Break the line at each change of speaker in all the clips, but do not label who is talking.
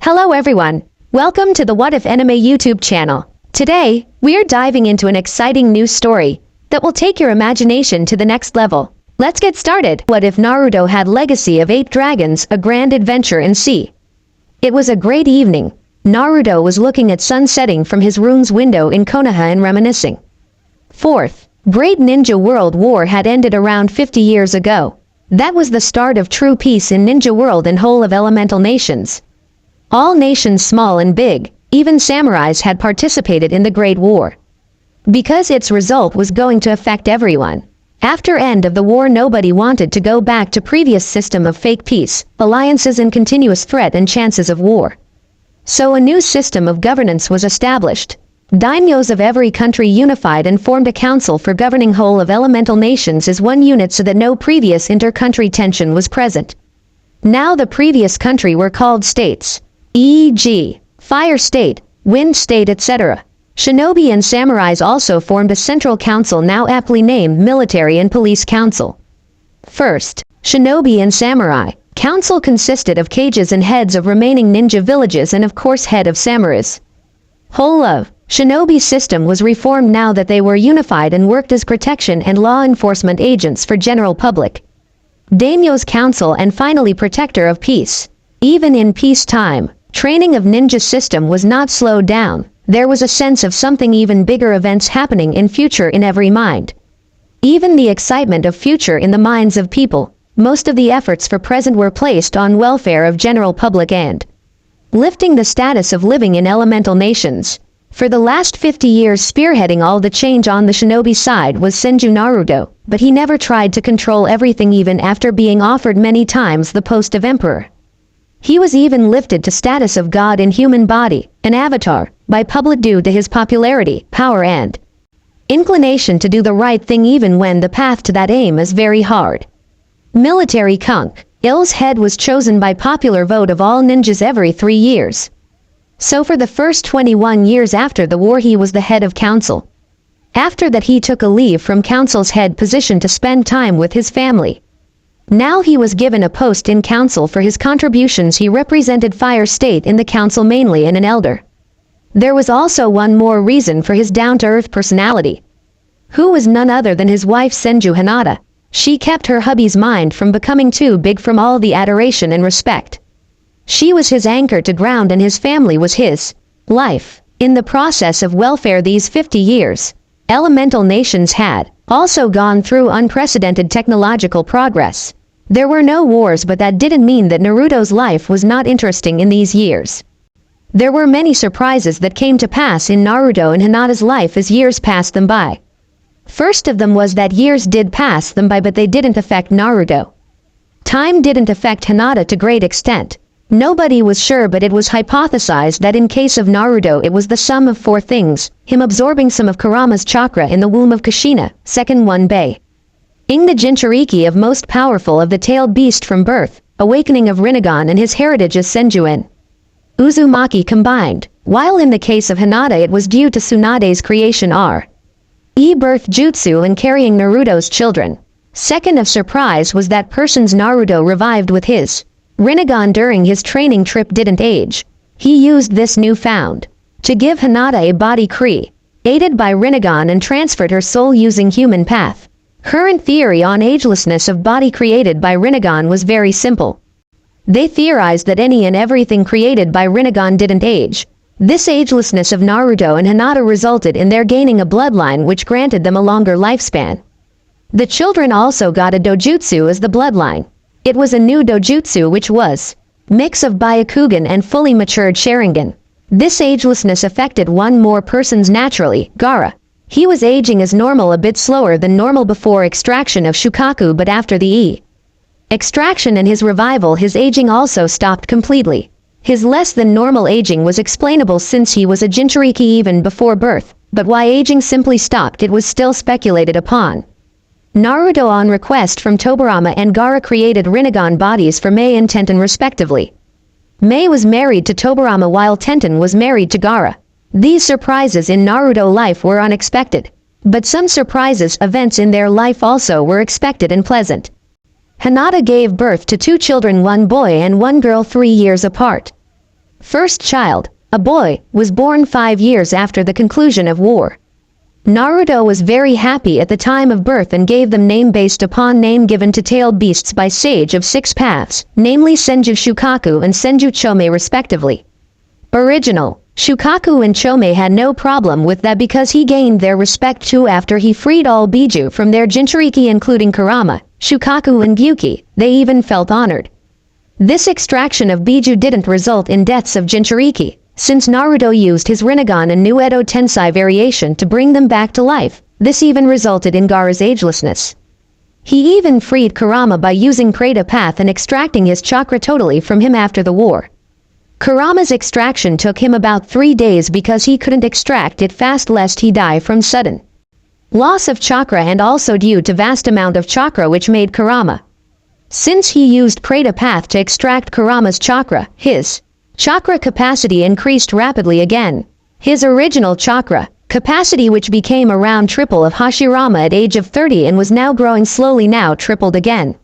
Hello everyone, welcome to the What If Anime YouTube channel. Today, we're diving into an exciting new story that will take your imagination to the next level. Let's get started. What if Naruto had legacy of 8 dragons, a grand adventure in sea? It was a great evening. Naruto was looking at sun setting from his room's window in Konoha and reminiscing. Fourth, Great Ninja World War had ended around 50 years ago. That was the start of true peace in Ninja World and whole of elemental nations. All nations small and big, even samurais had participated in the Great War. Because its result was going to affect everyone. After end of the war, nobody wanted to go back to previous system of fake peace, alliances and continuous threat and chances of war. So a new system of governance was established. Daimyos of every country unified and formed a council for governing whole of elemental nations as one unit so that no previous inter-country tension was present. Now the previous country were called states, e.g., Fire State, Wind State, etc. Shinobi and samurais also formed a central council now aptly named Military and Police Council. First, Shinobi and Samurai. Council consisted of cages and heads of remaining ninja villages and of course head of samurais. Whole of Shinobi system was reformed now that they were unified and worked as protection and law enforcement agents for general public. Daimyo's council and finally protector of peace. Even in peacetime, training of ninja system was not slowed down. There was a sense of something even bigger events happening in future in every mind. Even the excitement of future in the minds of people. Most of the efforts for present were placed on welfare of general public and lifting the status of living in elemental nations. For the last 50 years spearheading all the change on the shinobi side was Senju Naruto, but he never tried to control everything even after being offered many times the post of emperor. He was even lifted to status of god in human body, an avatar, by public due to his popularity, power and inclination to do the right thing even when the path to that aim is very hard. Military Kunk, Ill's head was chosen by popular vote of all ninjas every 3 years. So for the first 21 years after the war he was the head of council. After that he took a leave from council's head position to spend time with his family. Now he was given a post in council for his contributions. He represented Fire State in the council mainly and an elder. There was also one more reason for his down-to-earth personality. Who was none other than his wife Senju Hinata. She kept her hubby's mind from becoming too big from all the adoration and respect. She was his anchor to ground and his family was his life. In the process of welfare these 50 years, elemental nations had also gone through unprecedented technological progress. There were no wars, but that didn't mean that Naruto's life was not interesting in these years. There were many surprises that came to pass in Naruto and Hinata's life as years passed them by. First of them was that years did pass them by but they didn't affect Naruto. Time didn't affect Hinata to great extent. Nobody was sure, but it was hypothesized that in case of Naruto it was the sum of 4 things: him absorbing some of Kurama's chakra in the womb of Kushina, second one Bei. Ing the Jinchuriki of most powerful of the tailed beast from birth, awakening of Rinnegan and his heritage as Senjuin. Uzumaki combined, while in the case of Hinata it was due to Tsunade's creation birth jutsu and carrying Naruto's children. Second of surprise was that person's Naruto revived with his Rinnegan during his training trip didn't age. He used this newfound to give Hinata a body Kree, aided by Rinnegan and transferred her soul using human path. Current theory on agelessness of body created by Rinnegan was very simple. They theorized that any and everything created by Rinnegan didn't age. This agelessness of Naruto and Hinata resulted in their gaining a bloodline which granted them a longer lifespan. The children also got a dojutsu as the bloodline. It was a new dojutsu which was mix of Byakugan and fully matured Sharingan. This agelessness affected one more person's naturally, Gaara. He was aging as normal, a bit slower than normal before extraction of Shukaku, but after the extraction and his revival his aging also stopped completely. His less than normal aging was explainable since he was a Jinchuriki even before birth, but why aging simply stopped it was still speculated upon. Naruto on request from Tobirama and Gaara created Rinnegan bodies for Mei and Tenten respectively. Mei was married to Tobirama while Tenten was married to Gaara. These surprises in Naruto life were unexpected, but some surprises events in their life also were expected and pleasant. Hinata gave birth to 2 children, 1 boy and 1 girl 3 years apart. First child, a boy, was born 5 years after the conclusion of war. Naruto was very happy at the time of birth and gave them name based upon name given to tailed beasts by Sage of Six Paths, namely Senju Shukaku and Senju Chome respectively. Original, Shukaku and Chome had no problem with that because he gained their respect too after he freed all Biju from their Jinchuriki including Kurama, Shukaku and Gyuki. They even felt honored. This extraction of Biju didn't result in deaths of Jinchuriki, since Naruto used his Rinnegan and new Edo Tensei variation to bring them back to life. This even resulted in Gaara's agelessness. He even freed Kurama by using Krata Path and extracting his chakra totally from him after the war. Kurama's extraction took him about 3 days because he couldn't extract it fast lest he die from sudden loss of chakra and also due to vast amount of chakra which made Kurama. Since he used Krata Path to extract Kurama's chakra, his chakra capacity increased rapidly again. His original chakra capacity which became around triple of Hashirama at age of 30 and was now growing slowly now tripled again.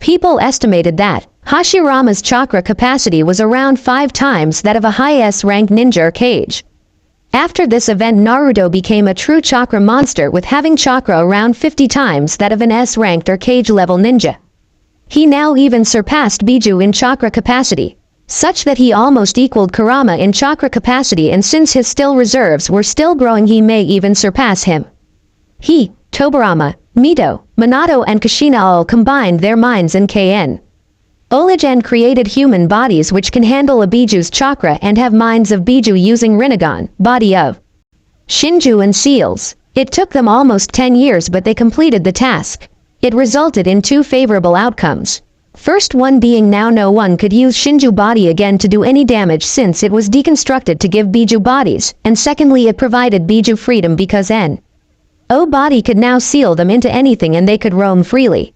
People estimated that Hashirama's chakra capacity was around 5 times that of a high S-ranked ninja or Kage. After this event Naruto became a true chakra monster with having chakra around 50 times that of an S-ranked or Kage level ninja. He now even surpassed Biju in chakra capacity, such that he almost equaled Kurama in chakra capacity, and since his still reserves were still growing he may even surpass him. He, Tobirama, Mito, Minato and Kushina all combined their minds in KN. Olagen created human bodies which can handle a Biju's chakra and have minds of Biju using Rinnegan, body of Shinju and seals. It took them almost 10 years but they completed the task. It resulted in 2 favorable outcomes. First one being now no one could use Shinju body again to do any damage since it was deconstructed to give Biju bodies, and secondly it provided Biju freedom because O body could now seal them into anything and they could roam freely.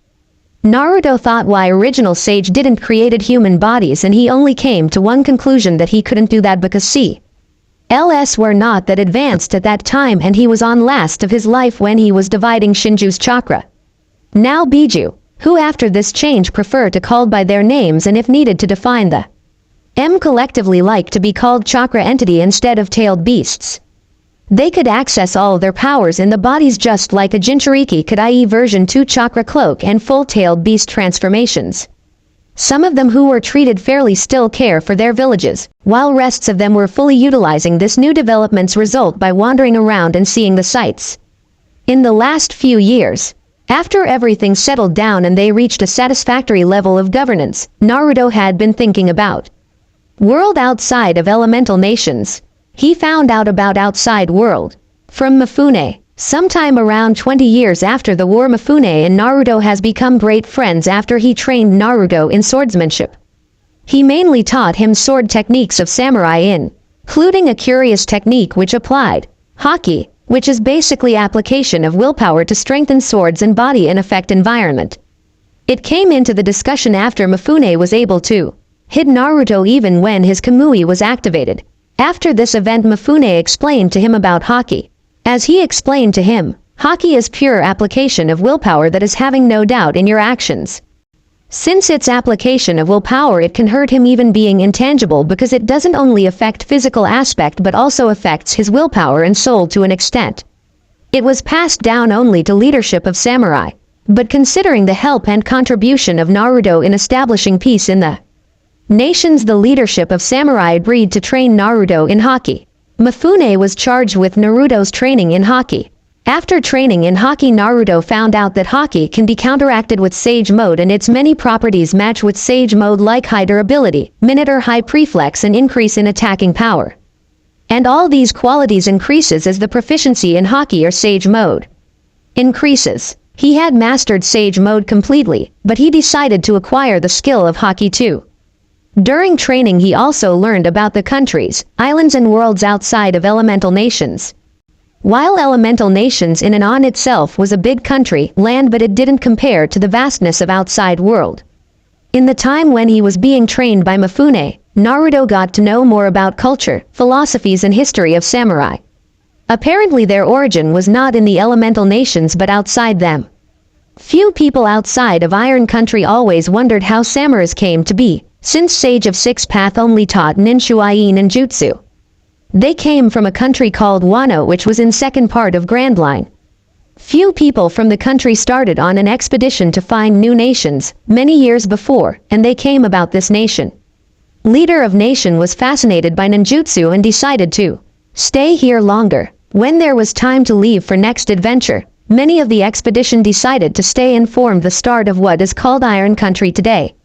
Naruto thought why original Sage didn't created human bodies and he only came to one conclusion that he couldn't do that because CLS were not that advanced at that time and he was on last of his life when he was dividing Shinju's chakra. Now Biju, who after this change prefer to called by their names and if needed to define the collectively like to be called chakra entity instead of tailed beasts. They could access all their powers in the bodies just like a Jinchuriki could, i.e. version 2 chakra cloak and full-tailed beast transformations. Some of them who were treated fairly still care for their villages, while rests of them were fully utilizing this new development's result by wandering around and seeing the sights. In the last few years, after everything settled down and they reached a satisfactory level of governance, Naruto had been thinking about world outside of elemental nations. He found out about outside world from Mifune. Sometime around 20 years after the war Mifune and Naruto has become great friends after he trained Naruto in swordsmanship. He mainly taught him sword techniques of samurai including a curious technique which applied haki, which is basically application of willpower to strengthen swords and body in effect environment. It came into the discussion after Mifune was able to hit Naruto even when his Kamui was activated. After this event Mifune explained to him about haki. As he explained to him, haki is pure application of willpower that is having no doubt in your actions. Since its application of willpower it can hurt him even being intangible because it doesn't only affect physical aspect but also affects his willpower and soul to an extent. It was passed down only to leadership of samurai, but considering the help and contribution of Naruto in establishing peace in the nations, the leadership of samurai agreed to train Naruto in haki. Mifune was charged with Naruto's training in haki. After training in haki Naruto found out that haki can be counteracted with Sage mode and its many properties match with Sage mode like high durability, minute or high preflex and increase in attacking power. And all these qualities increases as the proficiency in haki or Sage mode increases. He had mastered Sage mode completely, but he decided to acquire the skill of haki too. During training he also learned about the countries, islands and worlds outside of elemental nations. While elemental nations in and on itself was a big country, land, but it didn't compare to the vastness of outside world. In the time when he was being trained by Mifune, Naruto got to know more about culture, philosophies and history of samurai. Apparently their origin was not in the elemental nations but outside them. Few people outside of Iron Country always wondered how samurais came to be. since Sage of Six Path only taught Ninshuai ninjutsu. They came from a country called Wano, which was in second part of Grand Line. Few people from the country started on an expedition to find new nations, many years before, and they came about this nation. Leader of nation was fascinated by ninjutsu and decided to stay here longer. When there was time to leave for next adventure, many of the expedition decided to stay and formed the start of what is called Iron Country today.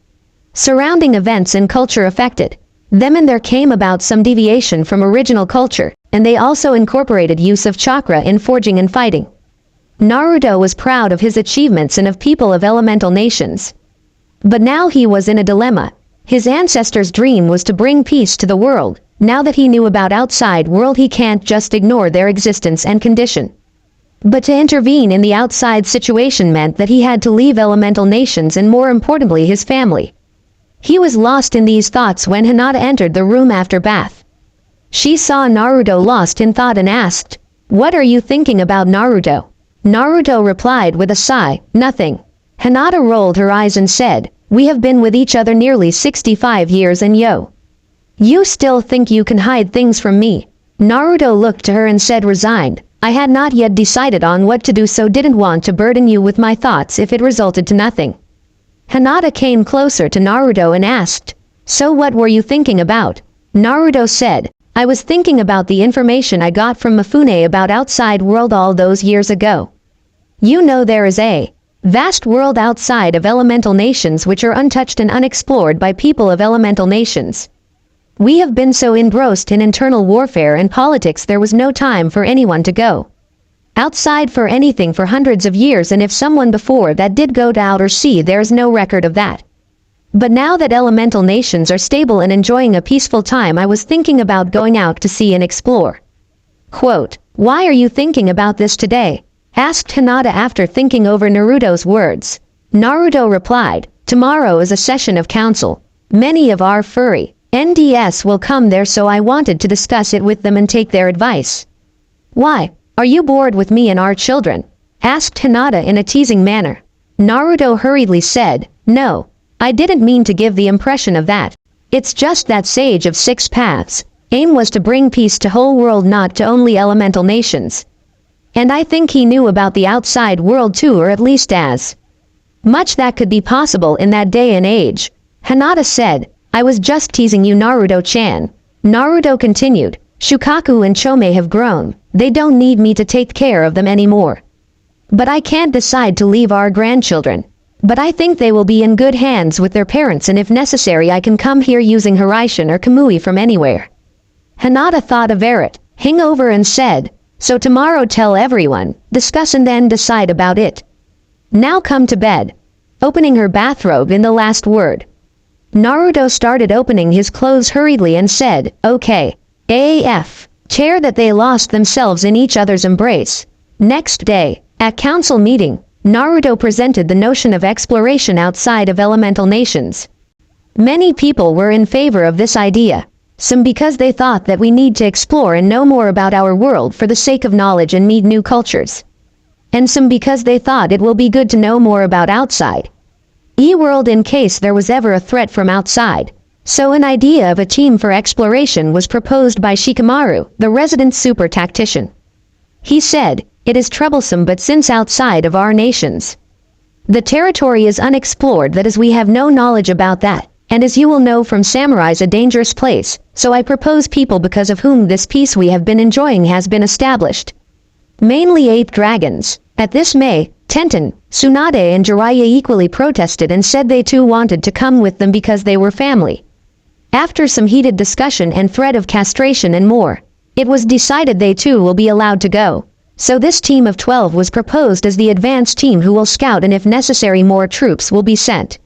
Surrounding events and culture affected them, and there came about some deviation from original culture, and they also incorporated use of chakra in forging and fighting. Naruto was proud of his achievements and of people of elemental nations. But now he was in a dilemma. His ancestors' dream was to bring peace to the world. Now that he knew about outside world, he can't just ignore their existence and condition. But to intervene in the outside situation meant that he had to leave elemental nations and more importantly his family. He was lost in these thoughts when Hinata entered the room after bath. She saw Naruto lost in thought and asked, "What are you thinking about, Naruto?" Naruto replied with a sigh, "Nothing." Hinata rolled her eyes and said, "We have been with each other nearly 65 years and you still think you can hide things from me?" Naruto looked to her and said resigned, "I had not yet decided on what to do, so didn't want to burden you with my thoughts if it resulted to nothing." Hinata came closer to Naruto and asked, "So what were you thinking about?" Naruto said, "I was thinking about the information I got from Mifune about outside world all those years ago. You know there is a vast world outside of elemental nations which are untouched and unexplored by people of elemental nations. We have been so engrossed in internal warfare and politics there was no time for anyone to go outside for anything for hundreds of years, and if someone before that did go to outer sea, there is no record of that. But now that elemental nations are stable and enjoying a peaceful time, I was thinking about going out to sea and explore." Quote, "Why are you thinking about this today?" asked Hinata after thinking over Naruto's words. Naruto replied, "Tomorrow is a session of council. Many of our furry NDS will come there, so I wanted to discuss it with them and take their advice." "Why? Are you bored with me and our children?" asked Hinata in a teasing manner. Naruto hurriedly said, "No, I didn't mean to give the impression of that. It's just that Sage of Six Paths' aim was to bring peace to whole world, not to only elemental nations. And I think he knew about the outside world too, or at least as much that could be possible in that day and age." Hinata said, "I was just teasing you, Naruto-chan." Naruto continued, "Shukaku and Chome have grown. They don't need me to take care of them anymore. But I can't decide to leave our grandchildren. But I think they will be in good hands with their parents, and if necessary I can come here using Hiraishin or Kamui from anywhere." Hinata thought of it, hangover, and said, "So tomorrow tell everyone, discuss and then decide about it. Now come to bed." Opening her bathrobe in the last word, Naruto started opening his clothes hurriedly and said, "Okay. AAF. Chair that they lost themselves in each other's embrace. Next day, at council meeting, Naruto presented the notion of exploration outside of elemental nations. Many people were in favor of this idea, some because they thought that we need to explore and know more about our world for the sake of knowledge and meet new cultures, and some because they thought it will be good to know more about outside E-world in case there was ever a threat from outside. So an idea of a team for exploration was proposed by Shikamaru, the resident super tactician. He said, "It is troublesome, but since outside of our nations the territory is unexplored, that is, we have no knowledge about that, and as you will know from samurais, a dangerous place, so I propose people because of whom this peace we have been enjoying has been established. Mainly 8 dragons." At this May, Tenten, Tsunade and Jiraiya equally protested and said they too wanted to come with them because they were family. After some heated discussion and threat of castration and more, it was decided they too will be allowed to go. So this team of 12 was proposed as the advanced team who will scout, and if necessary more troops will be sent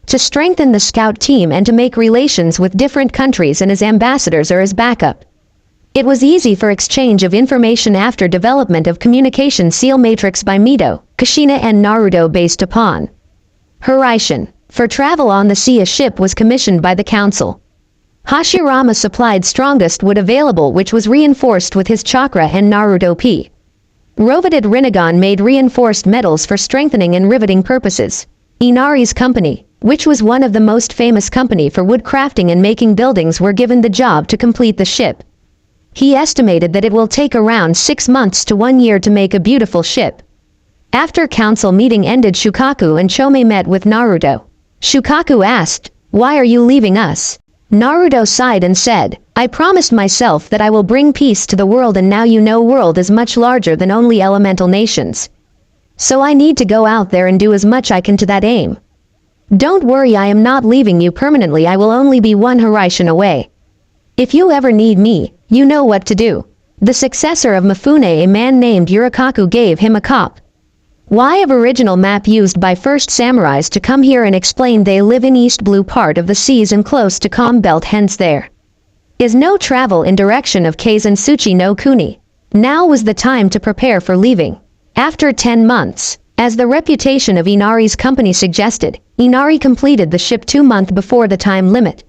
to strengthen the scout team and to make relations with different countries and as ambassadors or as backup. It was easy for exchange of information after development of communication seal matrix by Mito, Kushina and Naruto based upon Hiraishin. For travel on the sea, a ship was commissioned by the council. Hashirama supplied strongest wood available, which was reinforced with his chakra, and Naruto P. Riveted Rinnegan made reinforced metals for strengthening and riveting purposes. Inari's company, which was one of the most famous company for wood crafting and making buildings, were given the job to complete the ship. He estimated that it will take around 6 months to 1 year to make a beautiful ship. After council meeting ended, Shukaku and Chome met with Naruto. Shukaku asked, "Why are you leaving us?" Naruto sighed and said, "I promised myself that I will bring peace to the world, and now you know world is much larger than only elemental nations. So I need to go out there and do as much I can to that aim. Don't worry, I am not leaving you permanently. I will only be one Horizon away. If you ever need me, you know what to do." The successor of Mifune, a man named Yurikaku, gave him a cop. Why of original map used by first samurais to come here and explain they live in east blue part of the seas and close to calm belt, hence there is no travel in direction of Kaizensuchi no Kuni. Now was the time to prepare for leaving. After 10 months, as the reputation of Inari's company suggested, Inari completed the ship 2 months before the time limit.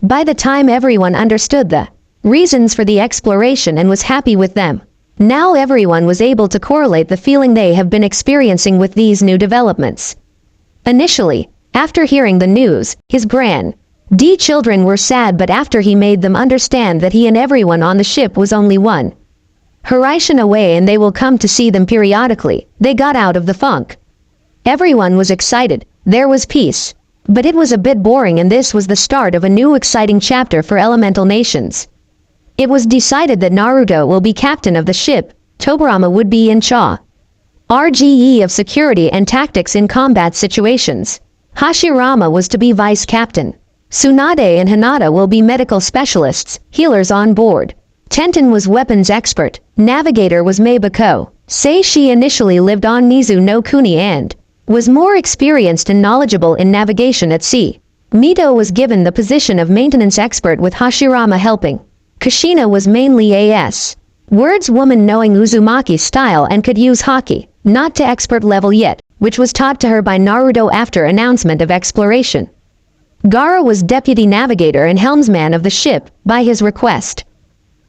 By the time everyone understood the reasons for the exploration and was happy with them, now everyone was able to correlate the feeling they have been experiencing with these new developments. Initially, after hearing the news, his grand children were sad, but after he made them understand that he and everyone on the ship was only one Horizon away and they will come to see them periodically, they got out of the funk. Everyone was excited, there was peace. But it was a bit boring, and this was the start of a new exciting chapter for elemental nations. It was decided that Naruto will be captain of the ship, Tobirama would be in charge of security and tactics in combat situations. Hashirama was to be vice captain. Tsunade and Hinata will be medical specialists, healers on board. Tenten was weapons expert, navigator was Meibako. Seishi initially lived on Nizu no Kuni and was more experienced and knowledgeable in navigation at sea. Mito was given the position of maintenance expert with Hashirama helping. Kushina was mainly AS words woman, knowing Uzumaki's style and could use haki, not to expert level yet, which was taught to her by Naruto after announcement of exploration. Gaara was deputy navigator and helmsman of the ship, by his request.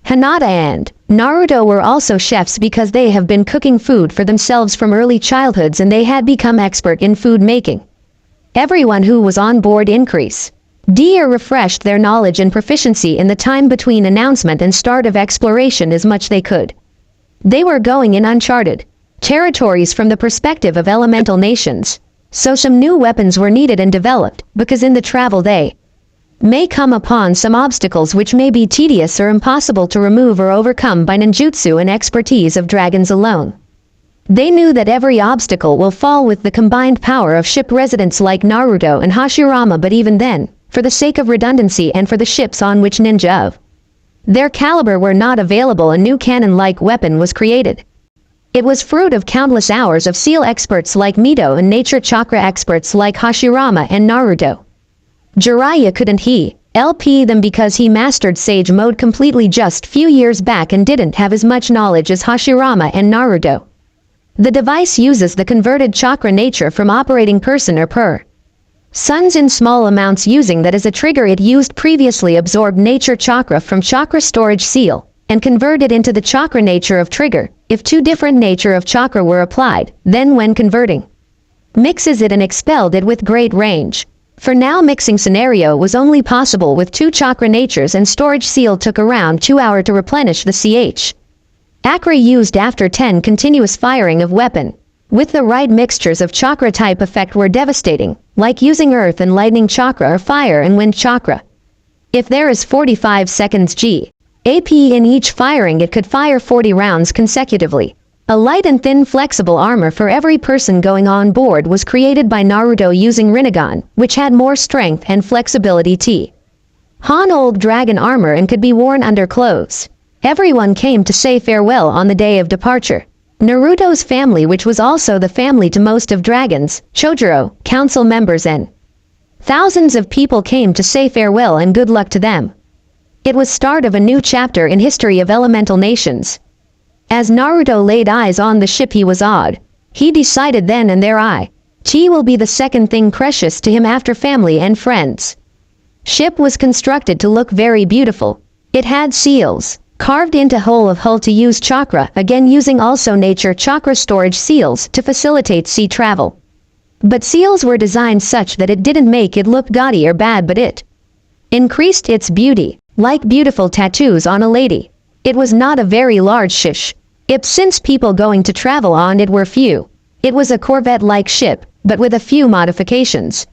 Hinata and Naruto were also chefs because they have been cooking food for themselves from early childhoods and they had become expert in food making. Everyone who was on board increased refreshed their knowledge and proficiency in the time between announcement and start of exploration as much they could. They were going in uncharted territories from the perspective of elemental nations, so some new weapons were needed and developed, because in the travel they may come upon some obstacles which may be tedious or impossible to remove or overcome by ninjutsu and expertise of dragons alone. They knew that every obstacle will fall with the combined power of ship residents like Naruto and Hashirama, but even then, for the sake of redundancy and for the ships on which ninja of their caliber were not available, a new cannon-like weapon was created. It was fruit of countless hours of seal experts like Mito and nature chakra experts like Hashirama and Naruto. Jiraiya couldn't help them because he mastered Sage Mode completely just few years back and didn't have as much knowledge as Hashirama and Naruto. The device uses the converted chakra nature from operating person or per suns in small amounts. Using that as a trigger, it used previously absorbed nature chakra from chakra storage seal and converted into the chakra nature of trigger. If two different nature of chakra were applied, then when converting, mixes it and expelled it with great range. For now, mixing scenario was only possible with 2 chakra natures, and storage seal took around 2 hours to replenish the ch. Akra used after 10 continuous firing of weapon. With the right mixtures of chakra type, effect were devastating, like using earth and lightning chakra or fire and wind chakra. If there is 45 seconds AP in each firing, it could fire 40 rounds consecutively. A light and thin flexible armor for every person going on board was created by Naruto using Rinnegan, which had more strength and flexibility. Han old dragon armor and could be worn under clothes. Everyone came to say farewell on the day of departure. Naruto's family, which was also the family to most of dragons, Chojuro, council members and thousands of people came to say farewell and good luck to them. It was start of a new chapter in history of elemental nations. As Naruto laid eyes on the ship, he was awed. He decided then and there Chi will be the second thing precious to him after family and friends. Ship was constructed to look very beautiful. It had seals carved into whole of hull to use chakra, again using also nature chakra storage seals to facilitate sea travel. But seals were designed such that it didn't make it look gaudy or bad, but it increased its beauty, like beautiful tattoos on a lady. It was not a very large ship, since people going to travel on it were few. It was a corvette-like ship, but with a few modifications.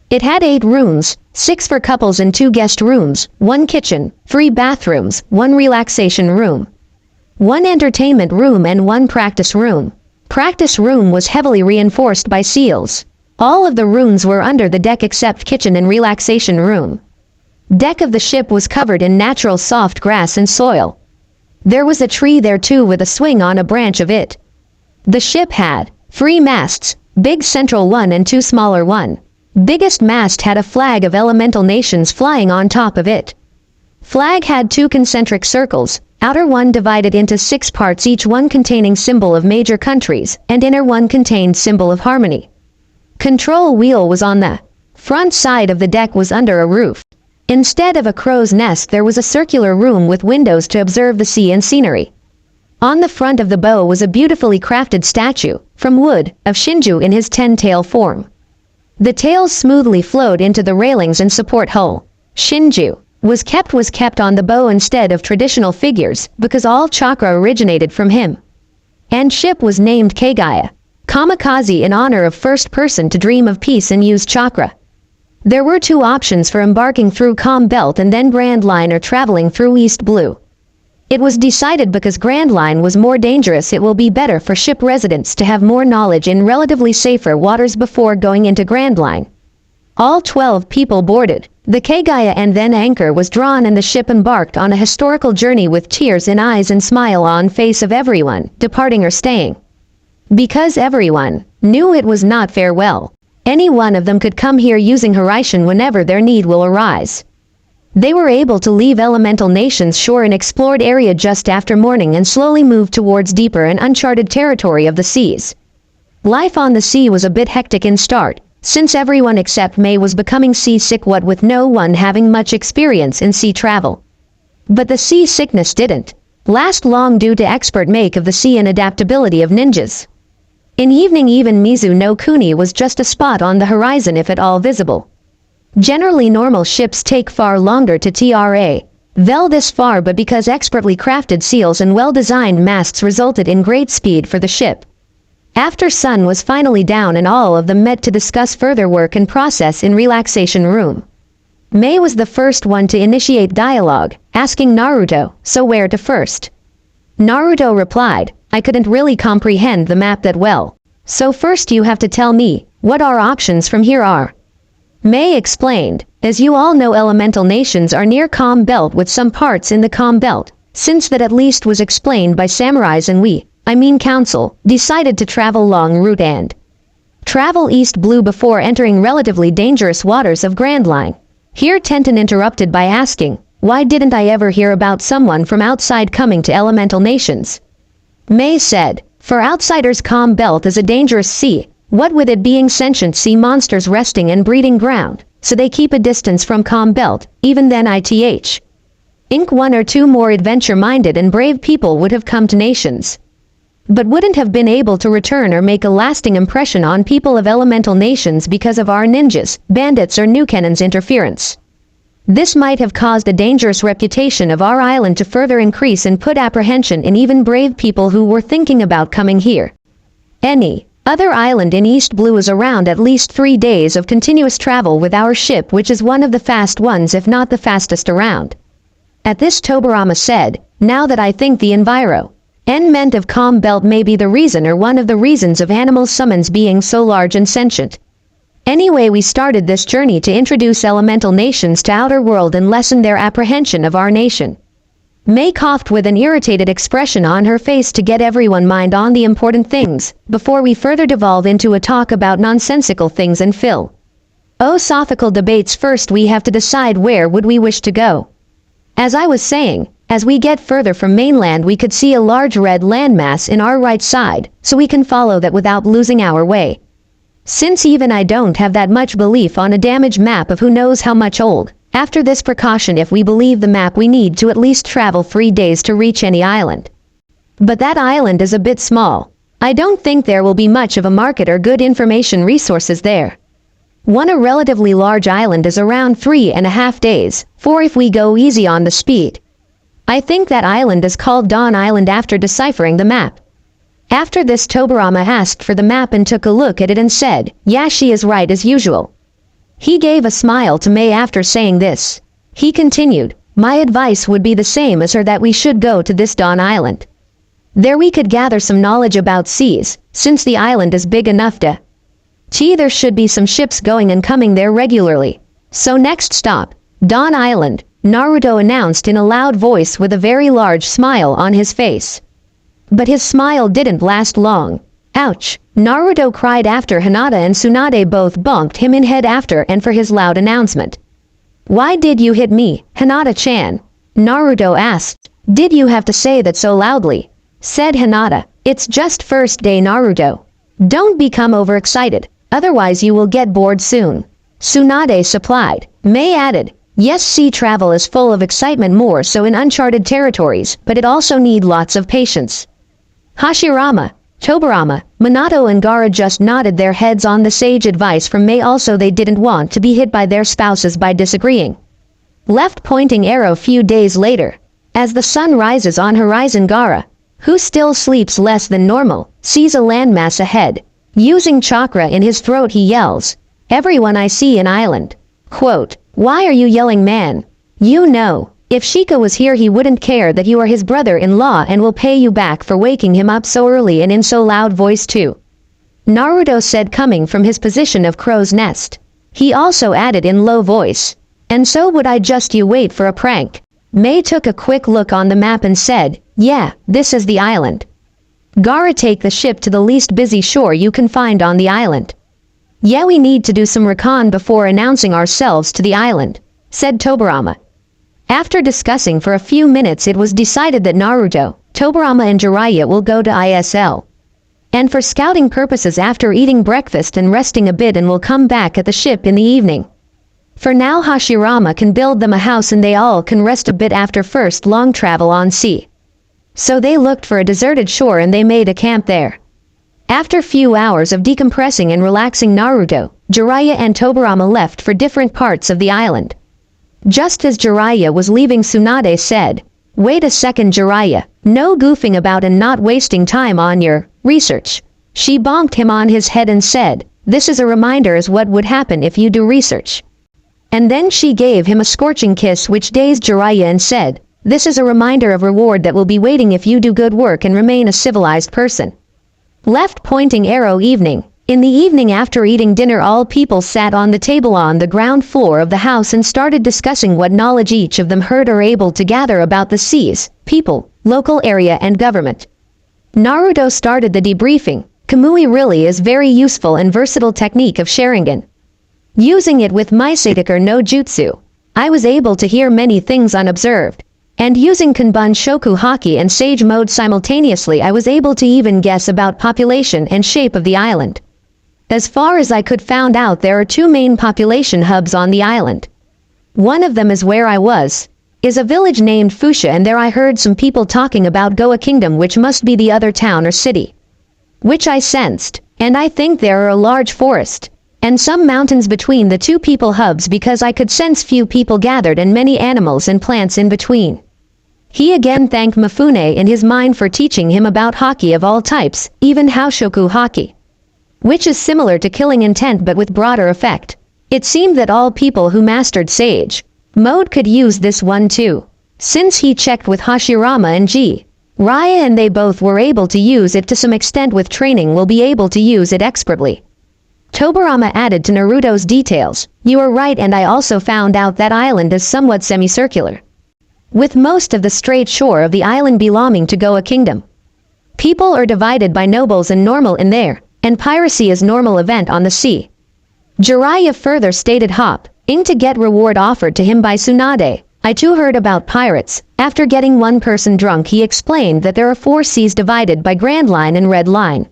It had 8 rooms, 6 for couples and 2 guest rooms, 1 kitchen, 3 bathrooms, 1 relaxation room, 1 entertainment room and 1 practice room. Practice room was heavily reinforced by seals. All of the rooms were under the deck except kitchen and relaxation room. Deck of the ship was covered in natural soft grass and soil. There was a tree there too with a swing on a branch of it. The ship had 3 masts, big central one and 2 smaller one. Biggest mast had a flag of elemental nations flying on top of it. Flag had 2 concentric circles, outer one divided into 6 parts, each one containing symbol of major countries, and inner one contained symbol of harmony. Control wheel was on the front side of the deck, was under a roof. Instead of a crow's nest there was a circular room with windows to observe the sea and scenery. On the front of the bow was a beautifully crafted statue, from wood, of Shinju in his 10-tail form. The tails smoothly flowed into the railings and support hull. Shinju was kept on the bow instead of traditional figures, because all chakra originated from him. And ship was named Kagaya, Kamikaze, in honor of first person to dream of peace and use chakra. There were 2 options for embarking through Calm Belt and then Grand Line or traveling through East Blue. It was decided because Grand Line was more dangerous, it will be better for ship residents to have more knowledge in relatively safer waters before going into Grand Line. All 12 people boarded the Kagaya and then anchor was drawn and the ship embarked on a historical journey with tears in eyes and smile on face of everyone, departing or staying. Because everyone knew it was not farewell. Any one of them could come here using Horizon whenever their need will arise. They were able to leave elemental nations shore and explored area just after morning and slowly moved towards deeper and uncharted territory of the seas. Life on the sea was a bit hectic in start, since everyone except May was becoming seasick, what with no one having much experience in sea travel. But the sea sickness didn't last long due to expert make of the sea and adaptability of ninjas. In evening even Mizu no Kuni was just a spot on the horizon if at all visible. Generally normal ships take far longer to travel this far, but because expertly crafted seals and well-designed masts resulted in great speed for the ship. After sun was finally down and all of them met to discuss further work and process in relaxation room. May was the first one to initiate dialogue, asking Naruto, so where to first? Naruto replied, I couldn't really comprehend the map that well. So first you have to tell me, what our options from here are. May explained, as you all know elemental nations are near Calm Belt with some parts in the Calm Belt, since that at least was explained by samurais and council, decided to travel long route and travel East Blue before entering relatively dangerous waters of Grand Line. Here Tenten interrupted by asking, why didn't I ever hear about someone from outside coming to elemental nations? May said, for outsiders Calm Belt is a dangerous sea, what with it being sentient sea monsters resting and breeding ground, so they keep a distance from Calm Belt, even then Inc. 1 or 2 more adventure-minded and brave people would have come to nations, but wouldn't have been able to return or make a lasting impression on people of elemental nations because of our ninjas, bandits or Newcannon's interference. This might have caused a dangerous reputation of our island to further increase and put apprehension in even brave people who were thinking about coming here. Any other island in East Blue is around at least 3 days of continuous travel with our ship, which is one of the fast ones if not the fastest around. At this Tobarama said, now that I think the environment of Calm Belt may be the reason or one of the reasons of animal summons being so large and sentient. Anyway, we started this journey to introduce elemental nations to outer world and lessen their apprehension of our nation. May coughed with an irritated expression on her face to get everyone mind on the important things, before we further devolve into a talk about nonsensical things and philosophical debates. First we have to decide where would we wish to go. As I was saying, as we get further from mainland we could see a large red landmass in our right side, so we can follow that without losing our way. Since even I don't have that much belief on a damaged map of who knows how much old, after this precaution if we believe the map we need to at least travel 3 days to reach any island. But that island is a bit small. I don't think there will be much of a market or good information resources there. One, a relatively large island is around 3.5 days, 4 if we go easy on the speed. I think that island is called Dawn Island after deciphering the map. After this, Tobarama asked for the map and took a look at it and said, yeah, she is right as usual. He gave a smile to May after saying this. He continued, my advice would be the same as her, that we should go to this Dawn Island. There we could gather some knowledge about seas, since the island is big enough to. There should be some ships going and coming there regularly. So next stop, Dawn Island, Naruto announced in a loud voice with a very large smile on his face. But his smile didn't last long. Ouch! Naruto cried after Hinata and Tsunade both bumped him in head after and for his loud announcement. Why did you hit me, Hinata-chan? Naruto asked. Did you have to say that so loudly? Said Hinata. It's just first day, Naruto. Don't become overexcited, otherwise you will get bored soon. Tsunade supplied. May added. Yes, sea travel is full of excitement, more so in uncharted territories, but it also need lots of patience. Hashirama, Tobarama, Minato and Gaara just nodded their heads on the sage advice from May. Also, they didn't want to be hit by their spouses by disagreeing. Left pointing arrow. Few days later. As the sun rises on horizon, Gaara, who still sleeps less than normal, sees a landmass ahead. Using chakra in his throat, he yells, everyone, I see an island. Quote, why are you yelling, man? You know, if Shika was here he wouldn't care that you are his brother-in-law and will pay you back for waking him up so early and in so loud voice too. Naruto said, coming from his position of crow's nest. He also added in low voice, and so would I, just you wait for a prank. May took a quick look on the map and said, yeah, this is the island. Gaara, take the ship to the least busy shore you can find on the island. Yeah, we need to do some recon before announcing ourselves to the island, said Tobarama. After discussing for a few minutes, it was decided that Naruto, Tobarama and Jiraiya will go to ISL. And for scouting purposes after eating breakfast and resting a bit, and will come back at the ship in the evening. For now, Hashirama can build them a house and they all can rest a bit after first long travel on sea. So they looked for a deserted shore and they made a camp there. After few hours of decompressing and relaxing, Naruto, Jiraiya and Tobarama left for different parts of the island. Just as Jiraiya was leaving, Tsunade said, wait a second, Jiraiya, no goofing about and not wasting time on your research. She bonked him on his head and said, this is a reminder as what would happen if you do research. And then she gave him a scorching kiss which dazed Jiraiya and said, this is a reminder of reward that will be waiting if you do good work and remain a civilized person. Left pointing arrow. Evening. In the evening, after eating dinner, all people sat on the table on the ground floor of the house and started discussing what knowledge each of them heard or able to gather about the seas, people, local area and government. Naruto started the debriefing. Kamui really is very useful and versatile technique of Sharingan. Using it with Maiseikar no Jutsu, I was able to hear many things unobserved. And using Kanban Shoku Haki and Sage mode simultaneously, I was able to even guess about population and shape of the island. As far as I could found out, there are two main population hubs on the island. One of them is where I was, is a village named Fuchsia, and there I heard some people talking about Goa Kingdom, which must be the other town or city. Which I sensed, and I think there are a large forest, and some mountains between the two people hubs, because I could sense few people gathered and many animals and plants in between. He again thanked Mifune in his mind for teaching him about haki of all types, even Haoshoku haki, which is similar to killing intent but with broader effect. It seemed that all people who mastered Sage mode could use this one too, since he checked with Hashirama and Raya and they both were able to use it to some extent. With training will be able to use it expertly. Tobarama added to Naruto's details, you are right, and I also found out that island is somewhat semicircular, with most of the straight shore of the island belonging to Goa Kingdom. People are divided by nobles and normal in there, and piracy is normal event on the sea. Jiraiya further stated hoping to get reward offered to him by Tsunade. I too heard about pirates. After getting one person drunk, he explained that there are 4 seas divided by Grand Line and Red Line.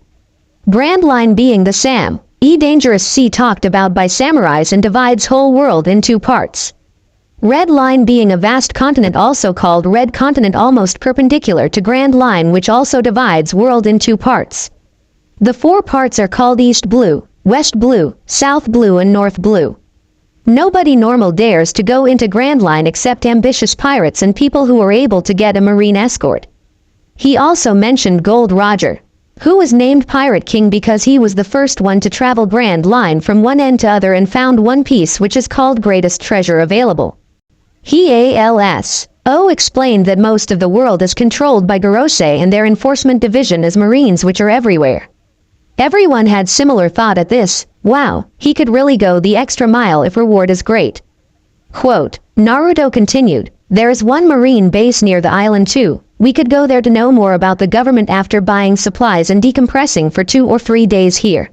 Grand Line being the dangerous sea talked about by samurais and divides whole world in 2 parts. Red Line being a vast continent also called Red Continent, almost perpendicular to Grand Line, which also divides world in 2 parts. The four parts are called East Blue, West Blue, South Blue and North Blue. Nobody normal dares to go into Grand Line except ambitious pirates and people who are able to get a marine escort. He also mentioned Gold Roger, who was named Pirate King because he was the first one to travel Grand Line from one end to other and found one piece which is called greatest treasure available. He also explained that most of the world is controlled by Gorosei and their enforcement division is Marines which are everywhere. Everyone had similar thought at this. Wow, he could really go the extra mile if reward is great. Quote, Naruto continued, there is one marine base near the island too. We could go there to know more about the government after buying supplies and decompressing for 2 or 3 days here.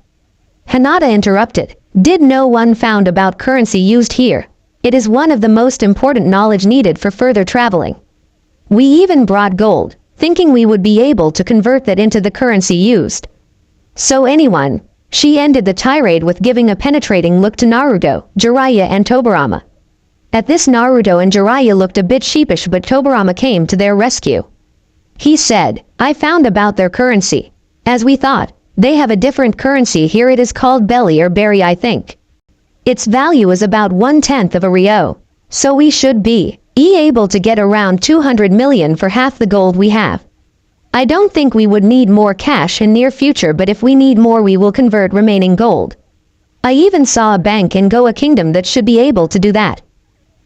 Hinata interrupted. Did no one found about currency used here? It is one of the most important knowledge needed for further traveling. We even brought gold, thinking we would be able to convert that into the currency used. So anyone, she ended the tirade with giving a penetrating look to Naruto, Jiraiya and Tobirama. At this Naruto and Jiraiya looked a bit sheepish but Tobirama came to their rescue. He said, I found about their currency. As we thought, they have a different currency here, it is called belly or berry I think. Its value is about 1/10 of a ryo. So we should be able to get around 200 million for half the gold we have. I don't think we would need more cash in near future but if we need more we will convert remaining gold. I even saw a bank in Goa Kingdom that should be able to do that.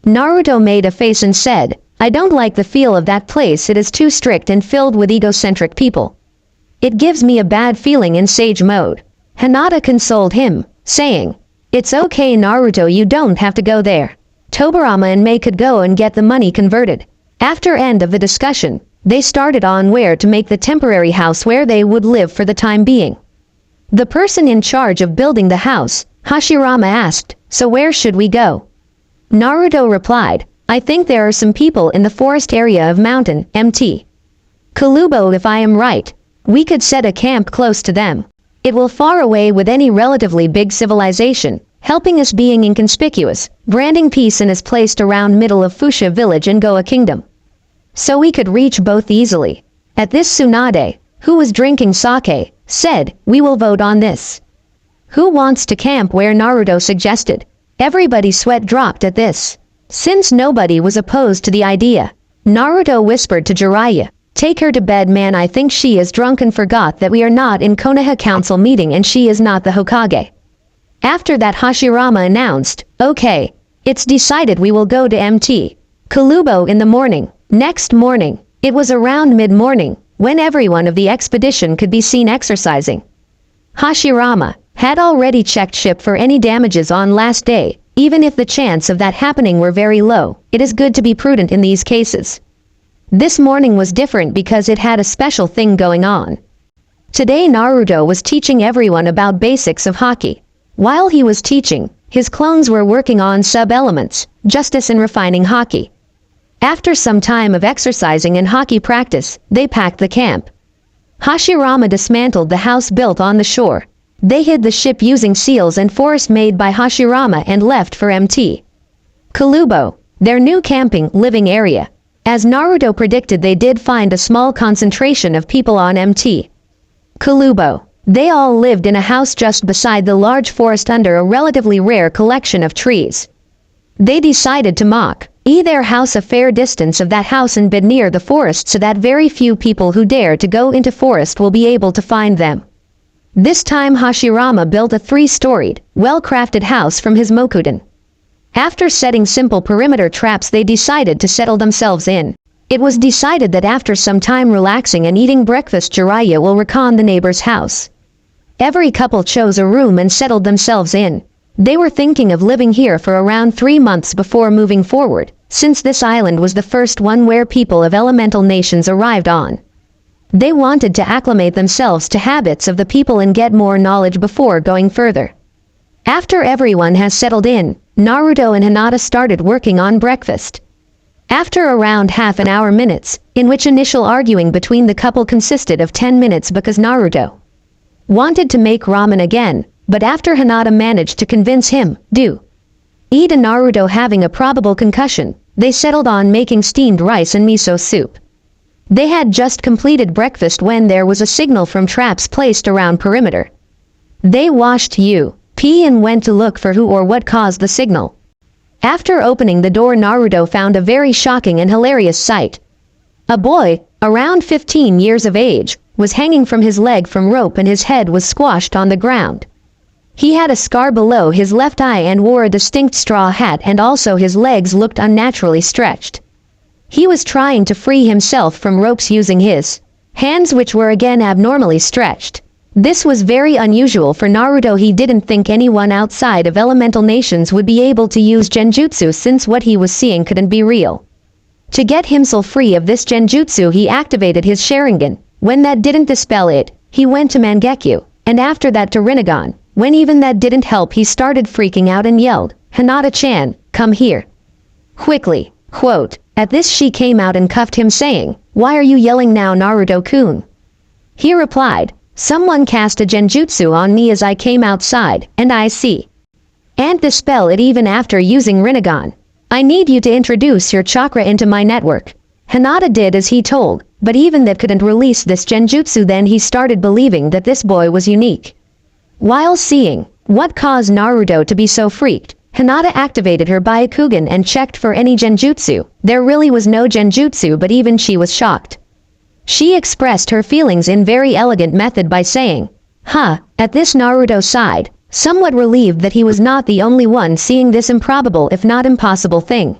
Naruto made a face and said, I don't like the feel of that place, it is too strict and filled with egocentric people. It gives me a bad feeling in sage mode. Hinata consoled him, saying, it's okay Naruto, you don't have to go there. Tobirama and Mei could go and get the money converted. After end of the discussion, they started on where to make the temporary house where they would live for the time being. The person in charge of building the house, Hashirama, asked, so where should we go? Naruto replied, I think there are some people in the forest area of Mountain, Mt. Kalubo if I am right. We could set a camp close to them. It will far away with any relatively big civilization, helping us being inconspicuous. Branding Peace is placed around middle of Fuchsia village in Goa Kingdom. So we could reach both easily. At this Tsunade, who was drinking sake, said, we will vote on this. Who wants to camp where Naruto suggested? Everybody's sweat dropped at this. Since nobody was opposed to the idea, Naruto whispered to Jiraiya, take her to bed man, I think she is drunk and forgot that we are not in Konoha council meeting and she is not the Hokage. After that Hashirama announced, okay, it's decided we will go to Mt. Kalubo in the morning. Next morning, it was around mid-morning, when everyone of the expedition could be seen exercising. Hashirama had already checked ship for any damages on last day, even if the chance of that happening were very low. It is good to be prudent in these cases. This morning was different because it had a special thing going on. Today Naruto was teaching everyone about basics of hockey. While he was teaching, his clones were working on sub-elements, justice and refining hockey. After some time of exercising and hockey practice, they packed the camp. Hashirama dismantled the house built on the shore. They hid the ship using seals and forest made by Hashirama and left for Mt. Kalubo, their new camping, living area. As Naruto predicted, they did find a small concentration of people on Mt. Kalubo. They all lived in a house just beside the large forest under a relatively rare collection of trees. They decided to mock their house a fair distance of that house and bid near the forest so that very few people who dare to go into forest will be able to find them. This time Hashirama built a 3-storied, well-crafted house from his Mokuden. After setting simple perimeter traps they decided to settle themselves in. It was decided that after some time relaxing and eating breakfast Jiraiya will recon the neighbor's house. Every couple chose a room and settled themselves in. They were thinking of living here for around 3 months before moving forward, since this island was the first one where people of elemental nations arrived on. They wanted to acclimate themselves to habits of the people and get more knowledge before going further. After everyone has settled in, Naruto and Hinata started working on breakfast. After around half an hour minutes, in which initial arguing between the couple consisted of 10 minutes because Naruto wanted to make ramen again, but after Hinata managed to convince him, eat and Naruto having a probable concussion, they settled on making steamed rice and miso soup. They had just completed breakfast when there was a signal from traps placed around perimeter. They washed U.P. and went to look for who or what caused the signal. After opening the door, Naruto found a very shocking and hilarious sight. A boy, around 15 years of age, was hanging from his leg from rope and his head was squashed on the ground. He had a scar below his left eye and wore a distinct straw hat, and also his legs looked unnaturally stretched. He was trying to free himself from ropes using his hands, which were again abnormally stretched. This was very unusual for Naruto. He didn't think anyone outside of elemental nations would be able to use genjutsu, since what he was seeing couldn't be real. To get himself free of this genjutsu, he activated his Sharingan. When that didn't dispel it, he went to Mangekyo, and after that to Rinnegan. When even that didn't help, he started freaking out and yelled, "Hinata-chan, come here quickly." Quote, at this she came out and cuffed him, saying, "Why are you yelling now, Naruto-kun?" He replied, "Someone cast a genjutsu on me as I came outside, and I see and dispel it even after using Rinnegan. I need you to introduce your chakra into my network." Hinata did as he told, but even that couldn't release this genjutsu. Then he started believing that this boy was unique. While seeing what caused Naruto to be so freaked, Hinata activated her Byakugan and checked for any genjutsu. There really was no genjutsu, but even she was shocked. She expressed her feelings in very elegant method by saying, "Huh." At this, Naruto sighed, somewhat relieved that he was not the only one seeing this improbable if not impossible thing.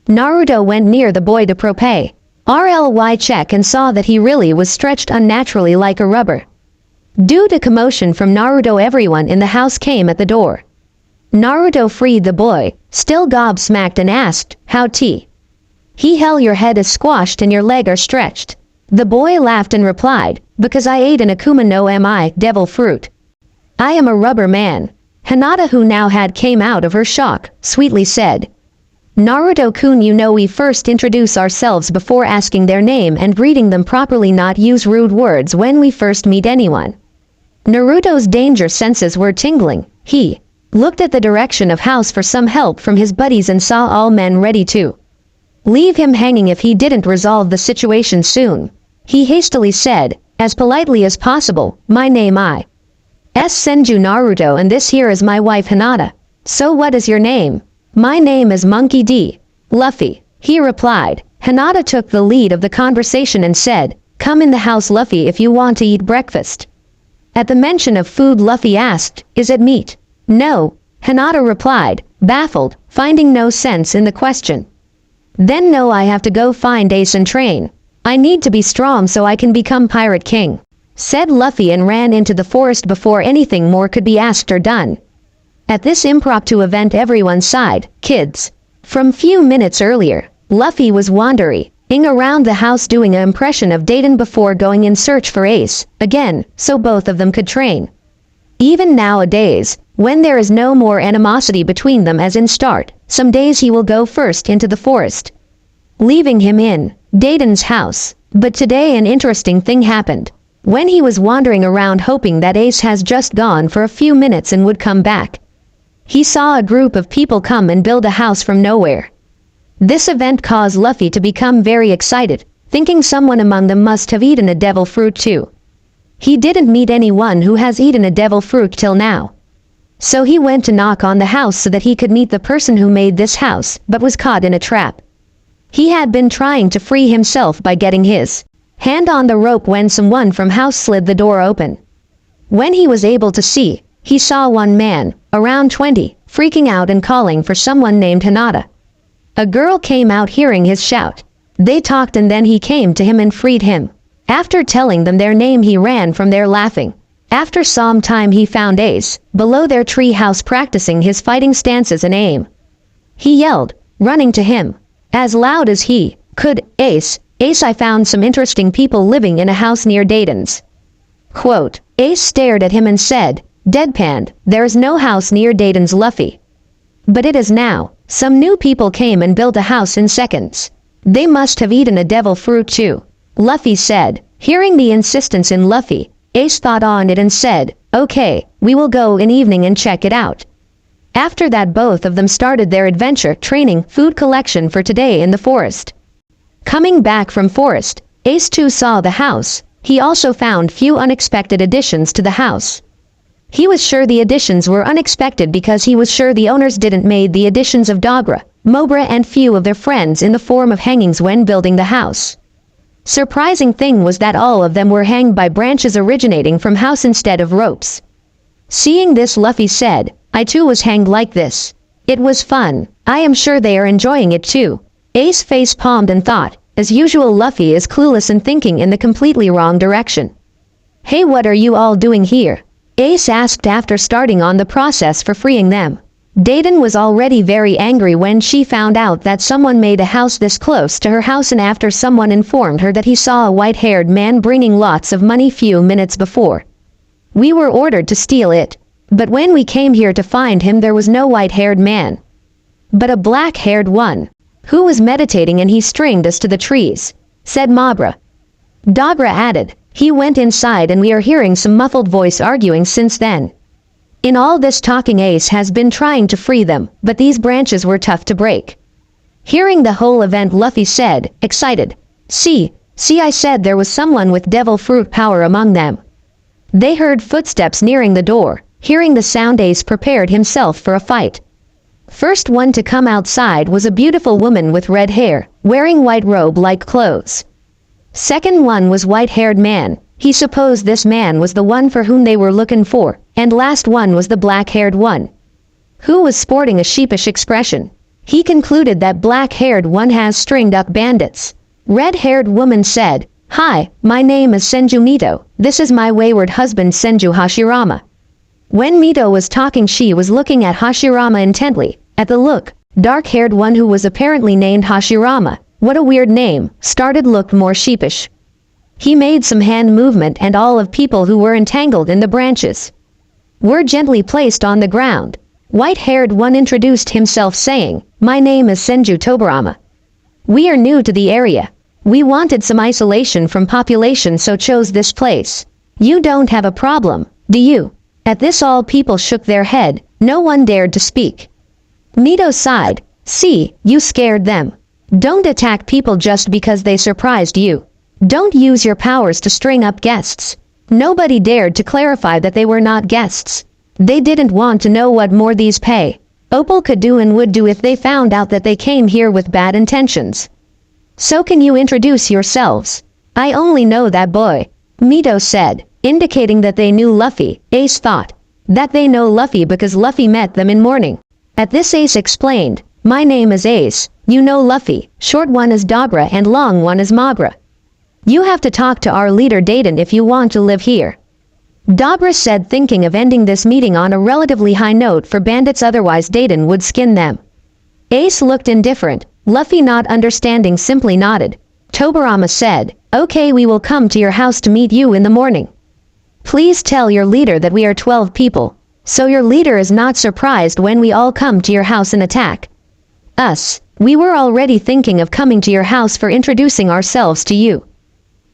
Naruto went near the boy to probe RLY check and saw that he really was stretched unnaturally like a rubber. Due to commotion from Naruto, everyone in the house came at the door. Naruto freed the boy, still gobsmacked, and asked, "How T?" He, "Hell, your head is squashed and your leg are stretched." The boy laughed and replied, "Because I ate an Akuma no Mi, devil fruit. I am a rubber man." Hinata, who now had came out of her shock, sweetly said, "Naruto-kun, you know we first introduce ourselves before asking their name and greeting them properly, not use rude words when we first meet anyone." Naruto's danger senses were tingling. He looked at the direction of house for some help from his buddies and saw all men ready to leave him hanging if he didn't resolve the situation soon. He hastily said, as politely as possible, "My name is Senju Naruto, and this here is my wife Hinata." "So what is your name?" "My name is Monkey D. Luffy," he replied. Hinata took the lead of the conversation and said, "Come in the house, Luffy, if you want to eat breakfast." At the mention of food, Luffy asked, "Is it meat?" "No," Hinata replied, baffled, finding no sense in the question. "Then no, I have to go find Ace and train. I need to be strong so I can become Pirate King," said Luffy, and ran into the forest before anything more could be asked or done. At this impromptu event, everyone sighed. Kids. From few minutes earlier, Luffy was wandering around the house doing an impression of Dayton before going in search for Ace again, so both of them could train. Even nowadays, when there is no more animosity between them as in start, some days he will go first into the forest, leaving him in Dayton's house. But today an interesting thing happened. When he was wandering around hoping that Ace has just gone for a few minutes and would come back, he saw a group of people come and build a house from nowhere. This event caused Luffy to become very excited, thinking someone among them must have eaten a devil fruit too. He didn't meet anyone who has eaten a devil fruit till now. So he went to knock on the house so that he could meet the person who made this house, but was caught in a trap. He had been trying to free himself by getting his hand on the rope when someone from house slid the door open. When he was able to see, he saw one man, around 20, freaking out and calling for someone named Hinata. A girl came out hearing his shout. They talked and then he came to him and freed him. After telling them their name, he ran from there laughing. After some time he found Ace, below their tree house, practicing his fighting stances and aim. He yelled, running to him, as loud as he could, "Ace, Ace, I found some interesting people living in a house near Dayton's." Quote, Ace stared at him and said, deadpanned, "There is no house near Dayton's, Luffy." "But it is now. Some new people came and built a house in seconds. They must have eaten a devil fruit too," Luffy said. Hearing the insistence in Luffy, Ace thought on it and said, "Okay, we will go in evening and check it out." After that, both of them started their adventure training food collection for today in the forest. Coming back from forest, Ace too saw the house. He also found few unexpected additions to the house. He was sure the additions were unexpected because he was sure the owners didn't made the additions of Dogra, Mobra and few of their friends in the form of hangings when building the house. Surprising thing was that all of them were hanged by branches originating from house instead of ropes. Seeing this, Luffy said, I too was hanged like this. It was fun. I am sure they are enjoying it too. Ace face palmed and thought, as usual Luffy is clueless and thinking in the completely wrong direction. Hey, what are you all doing here? Ace asked after starting on the process for freeing them. Dayton was already very angry when she found out that someone made a house this close to her house, and after someone informed her that he saw a white-haired man bringing lots of money few minutes before. We were ordered to steal it, but when we came here to find him there was no white-haired man, but a black-haired one, who was meditating, and he stringed us to the trees, said Mobra. Dogra added, he went inside and we are hearing some muffled voice arguing since then. In all this talking Ace has been trying to free them, but these branches were tough to break. Hearing the whole event, Luffy said, excited, See, I said there was someone with devil fruit power among them. They heard footsteps nearing the door. Hearing the sound, Ace prepared himself for a fight. First one to come outside was a beautiful woman with red hair, wearing white robe-like clothes. Second one was white-haired man. He supposed this man was the one for whom they were looking for, and last one was the black-haired one, who was sporting a sheepish expression. He concluded that black-haired one has stringed up bandits. Red-haired woman said, Hi, my name is Senju Mito. This is my wayward husband Senju Hashirama. When Mito was talking, she was looking at Hashirama intently. At the look, dark-haired one, who was apparently named Hashirama, what a weird name, looked more sheepish. He made some hand movement and all of people who were entangled in the branches were gently placed on the ground. White-haired one introduced himself saying, My name is Senju Tobarama. We are new to the area. We wanted some isolation from population, so chose this place. You don't have a problem, do you? At this all people shook their head. No one dared to speak. Mito sighed. See, you scared them. Don't attack people just because they surprised you. Don't use your powers to string up guests. Nobody dared to clarify that they were not guests. They didn't want to know what more these pay Opal could do and would do if they found out that they came here with bad intentions. So can you introduce yourselves? I only know that boy, Mito said, indicating that they knew Luffy. Ace thought that they know Luffy because Luffy met them in morning. At this, Ace explained, My name is Ace. You know Luffy. Short one is Dobra and long one is Mobra. You have to talk to our leader Dayton if you want to live here. Dobra said, thinking of ending this meeting on a relatively high note for bandits, otherwise Dayton would skin them. Ace looked indifferent. Luffy, not understanding, simply nodded. Tobarama said, Okay, we will come to your house to meet you in the morning. Please tell your leader that we are 12 people, so your leader is not surprised when we all come to your house and attack us. We were already thinking of coming to your house for introducing ourselves to you.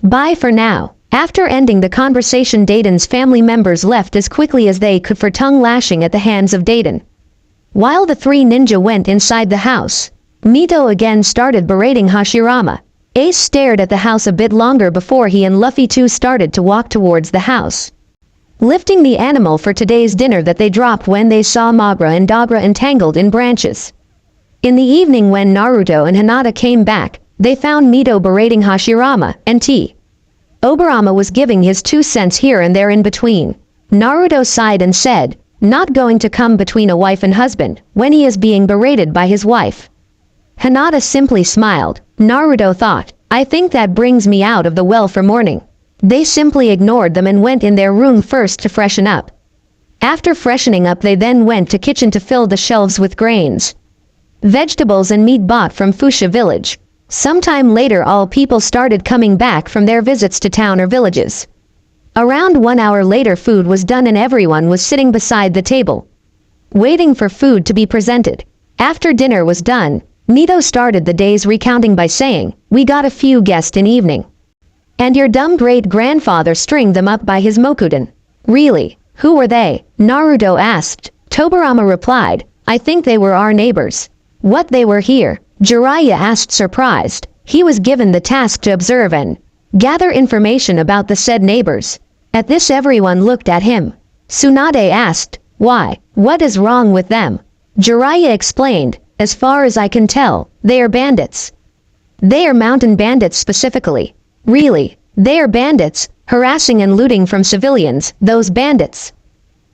Bye for now. After ending the conversation, Dayton's family members left as quickly as they could for tongue lashing at the hands of Dayton. While the three ninja went inside the house, Mito again started berating Hashirama. Ace stared at the house a bit longer before he and Luffy too started to walk towards the house, lifting the animal for today's dinner that they dropped when they saw Mobra and Dobra entangled in branches. In the evening, when Naruto and Hinata came back, they found Mito berating Hashirama, and Obarama was giving his 2 cents here and there in between. Naruto sighed and said, Not going to come between a wife and husband when he is being berated by his wife. Hinata simply smiled. Naruto thought, I think that brings me out of the well for morning. They simply ignored them and went in their room first to freshen up. After freshening up, they then went to kitchen to fill the shelves with grains, vegetables and meat bought from Fuchsia village. Sometime later, all people started coming back from their visits to town or villages. Around 1 hour later, food was done and everyone was sitting beside the table, waiting for food to be presented. After dinner was done, Mito started the day's recounting by saying, We got a few guests in evening, and your dumb great-grandfather stringed them up by his Mokuden. Really? Who were they? Naruto asked. Tobarama replied, I think they were our neighbors. What, they were here? Jiraiya asked, surprised. He was given the task to observe and Gather information about the said neighbors. At this everyone looked at him. Tsunade asked, why? What is wrong with them? Jiraiya explained, as far as I can tell, they are bandits. They are mountain bandits specifically. Really, they are bandits, harassing and looting from civilians, those bandits.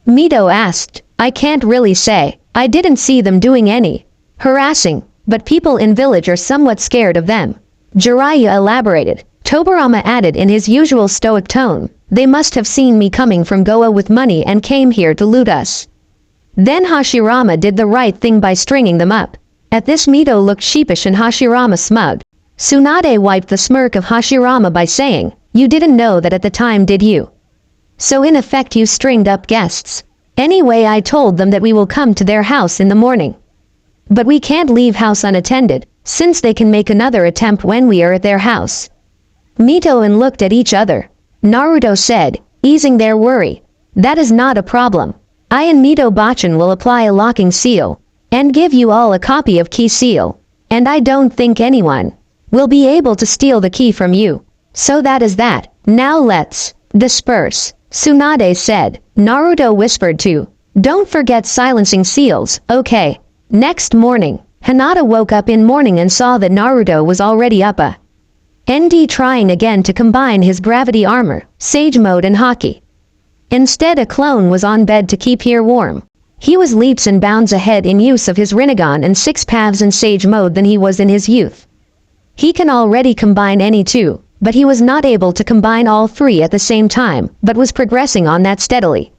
Mito asked, I can't really say, I didn't see them doing any harassing, but people in village are somewhat scared of them. Jiraiya elaborated. Tobirama added in his usual stoic tone, they must have seen me coming from Goa with money and came here to loot us. Then Hashirama did the right thing by stringing them up. At this Mito looked sheepish and Hashirama smug. Tsunade wiped the smirk of Hashirama by saying, you didn't know that at the time, did you? So in effect you stringed up guests. Anyway, I told them that we will come to their house in the morning. But we can't leave house unattended, since they can make another attempt when we are at their house. Mito and looked at each other. Naruto said, easing their worry. That is not a problem. I and Mito Bachan will apply a locking seal, and give you all a copy of key seal. And I don't think anyone will be able to steal the key from you. So that is that. Now let's disperse. Tsunade said. Naruto whispered too. Don't forget silencing seals, okay? Next morning, Hinata woke up in morning and saw that Naruto was already up ND trying again to combine his gravity armor, Sage Mode and Haki. Instead a clone was on bed to keep here warm. He was leaps and bounds ahead in use of his Rinnegan and 6 paths in Sage Mode than he was in his youth. He can already combine any two, but he was not able to combine all three at the same time, but was progressing on that steadily.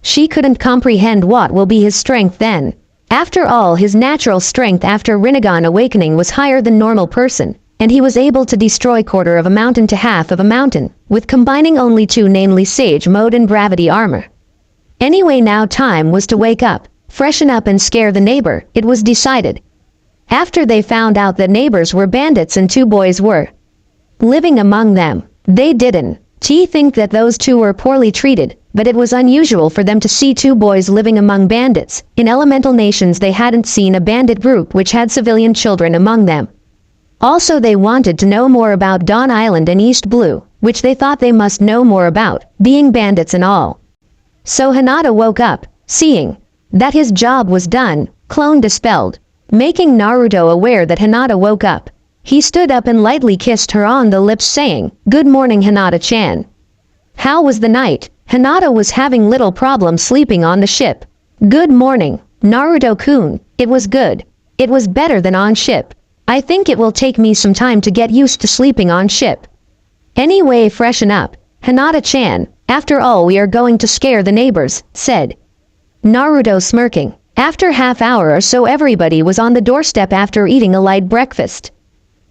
She couldn't comprehend what will be his strength then. After all, his natural strength after Rinnegan awakening was higher than normal person, and he was able to destroy quarter of a mountain to half of a mountain, with combining only two, namely Sage Mode and Gravity Armor. Anyway, now time was to wake up, freshen up and scare the neighbor, it was decided. After they found out that neighbors were bandits and 2 boys were living among them, they didn't think that those 2 were poorly treated, but it was unusual for them to see 2 boys living among bandits. In elemental nations they hadn't seen a bandit group which had civilian children among them. Also they wanted to know more about Dawn Island and East Blue, which they thought they must know more about, being bandits and all. So Hinata woke up, seeing that his job was done, clone dispelled, making Naruto aware that Hinata woke up. He stood up and lightly kissed her on the lips saying, Good morning Hinata-chan. How was the night? Hinata was having little problem sleeping on the ship. Good morning, Naruto-kun. It was good. It was better than on ship. I think it will take me some time to get used to sleeping on ship. Anyway, freshen up. Hinata-chan, after all we are going to scare the neighbors, said Naruto smirking. After half hour or so everybody was on the doorstep after eating a light breakfast.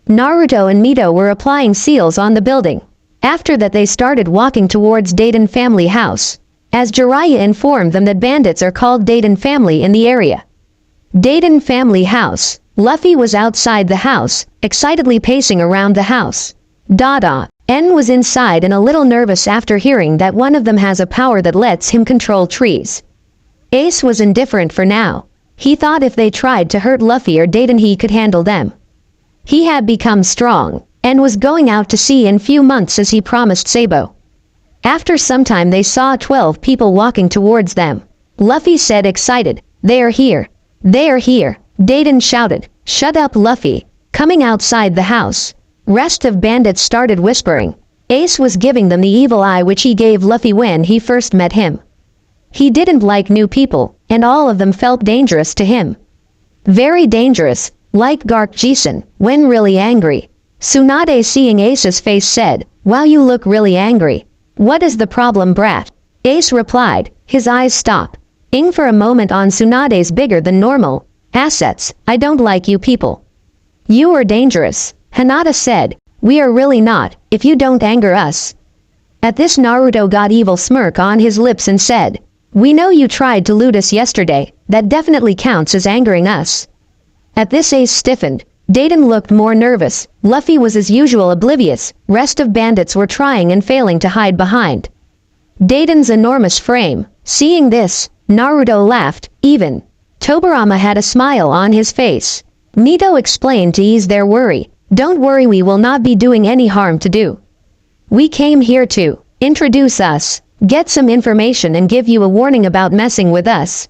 Naruto and Mito were applying seals on the building. After that they started walking towards Dayton family house, as Jiraiya informed them that bandits are called Dayton family in the area. Dayton family house. Luffy was outside the house, excitedly pacing around the house. Dada. N was inside and a little nervous after hearing that one of them has a power that lets him control trees. Ace was indifferent for now. He thought if they tried to hurt Luffy or Dayton he could handle them. He had become strong, and was going out to sea in few months as he promised Sabo. After some time they saw 12 people walking towards them. Luffy said excited, They are here. They are here. Dayton shouted, Shut up Luffy. Coming outside the house. Rest of bandits started whispering. Ace was giving them the evil eye which he gave Luffy when he first met him. He didn't like new people, and all of them felt dangerous to him. Very dangerous, like Gark Jisen, when really angry. Tsunade seeing Ace's face said, Wow, you look really angry. What is the problem, brat? Ace replied, his eyes stop. Ing for a moment on Tsunade's bigger than normal assets. I don't like you people. You are dangerous. Hinata said, We are really not, if you don't anger us. At this Naruto got evil smirk on his lips and said, We know you tried to loot us yesterday, that definitely counts as angering us. At this Ace stiffened. Dayton looked more nervous. Luffy was as usual oblivious. Rest of bandits were trying and failing to hide behind Dayton's enormous frame. Seeing this, Naruto laughed. Even Tobirama had a smile on his face. Mito explained to ease their worry. Don't worry, we will not be doing any harm to do. We came here to introduce us, get some information and give you a warning about messing with us.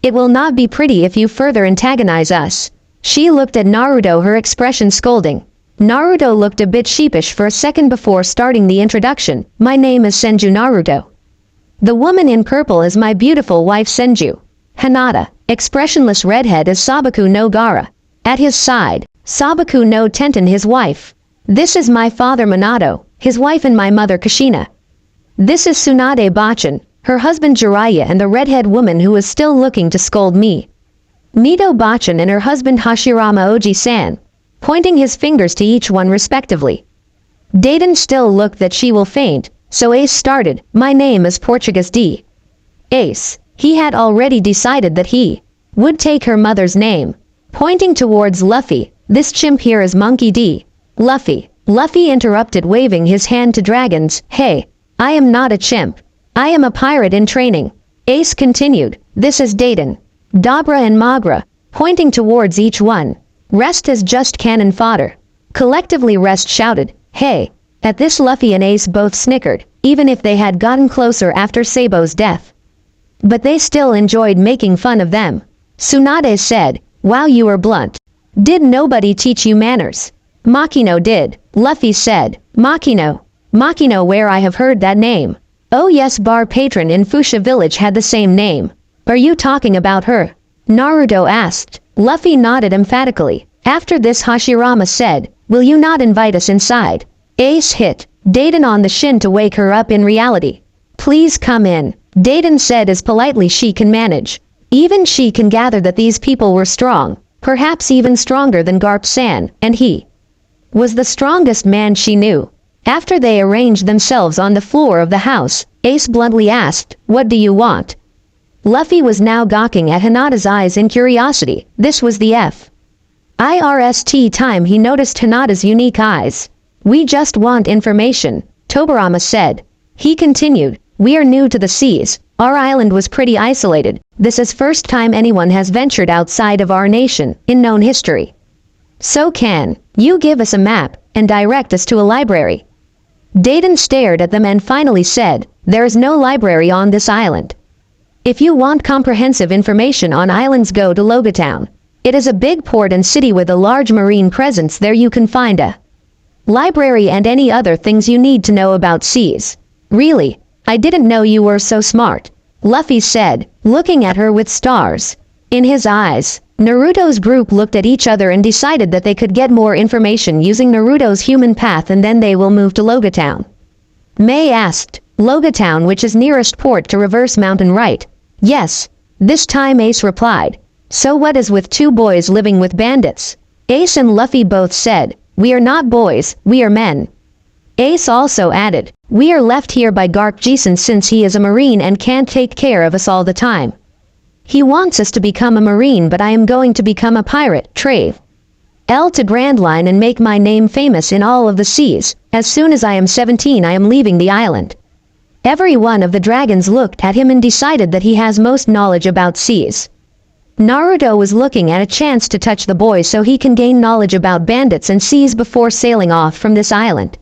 It will not be pretty if you further antagonize us. She looked at Naruto, her expression scolding. Naruto looked a bit sheepish for a second before starting the introduction. My name is Senju Naruto. The woman in purple is my beautiful wife Senju. Hinata, expressionless redhead, is Sabaku no Gara. At his side, Sabaku no Tenten, his wife. This is my father Minato, his wife, and my mother Kushina. This is Tsunade Bachan, her husband Jiraiya, and the redhead woman who is still looking to scold me. Mito Bachan and her husband Hashirama Oji-san, pointing his fingers to each one respectively. Dayton still looked that she will faint, so Ace started. My name is Portuguese D. Ace, he had already decided that he would take her mother's name. Pointing towards Luffy, this chimp here is Monkey D. Luffy interrupted, waving his hand to dragons. Hey, I am not a chimp. I am a pirate in training. Ace continued. This is Dayton, Dabra and Magra, pointing towards each one. Rest is just cannon fodder. Collectively Rest shouted, hey. At this Luffy and Ace both snickered, even if they had gotten closer after Sabo's death. But they still enjoyed making fun of them. Tsunade said, wow, you are blunt. Did nobody teach you manners? Makino did. Luffy said, Makino. Makino, where I have heard that name. Oh yes, bar patron in Fuchsia village had the same name. Are you talking about her? Naruto asked. Luffy nodded emphatically. After this Hashirama said, will you not invite us inside? Ace hit Dayton on the shin to wake her up in reality. Please come in, Dayton said as politely she can manage. Even she can gather that these people were strong, perhaps even stronger than Garp-san, and he was the strongest man she knew. After they arranged themselves on the floor of the house, Ace bluntly asked, what do you want? Luffy was now gawking at Hinata's eyes in curiosity. This was the first time he noticed Hinata's unique eyes. We just want information, Tobirama said. He continued, we are new to the seas. Our island was pretty isolated. This is first time anyone has ventured outside of our nation in known history. So can you give us a map and direct us to a library? Dayton stared at them and finally said, there is no library on this island. If you want comprehensive information on islands, go to Logatown. It is a big port and city with a large marine presence. There you can find a library and any other things you need to know about seas. Really, I didn't know you were so smart, Luffy said, looking at her with stars in his eyes. Naruto's group looked at each other and decided that they could get more information using Naruto's human path, and then they will move to Logatown. May asked, Logatown, which is nearest port to Reverse Mountain, right? Yes. This time Ace replied. So what is with two boys living with bandits? Ace and Luffy both said, we are not boys, we are men. Ace also added, we are left here by Garp Jason since he is a marine and can't take care of us all the time. He wants us to become a marine, but I am going to become a pirate, Trave L to Grand Line, and make my name famous in all of the seas. As soon as I am 17 I am leaving the island. Every one of the dragons looked at him and decided that he has most knowledge about seas. Naruto was looking at a chance to touch the boy so he can gain knowledge about bandits and seas before sailing off from this island.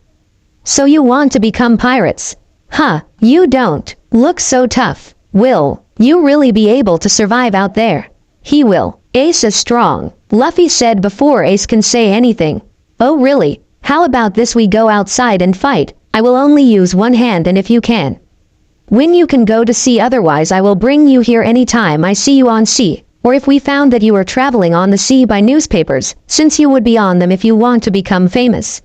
So you want to become pirates? Huh, you don't look so tough. Will you really be able to survive out there? He will. Ace is strong, Luffy said before Ace can say anything. Oh really? How about this, we go outside and fight? I will only use one hand, and if you can win you can go to sea, otherwise I will bring you here anytime I see you on sea, or if we found that you are traveling on the sea by newspapers, since you would be on them if you want to become famous.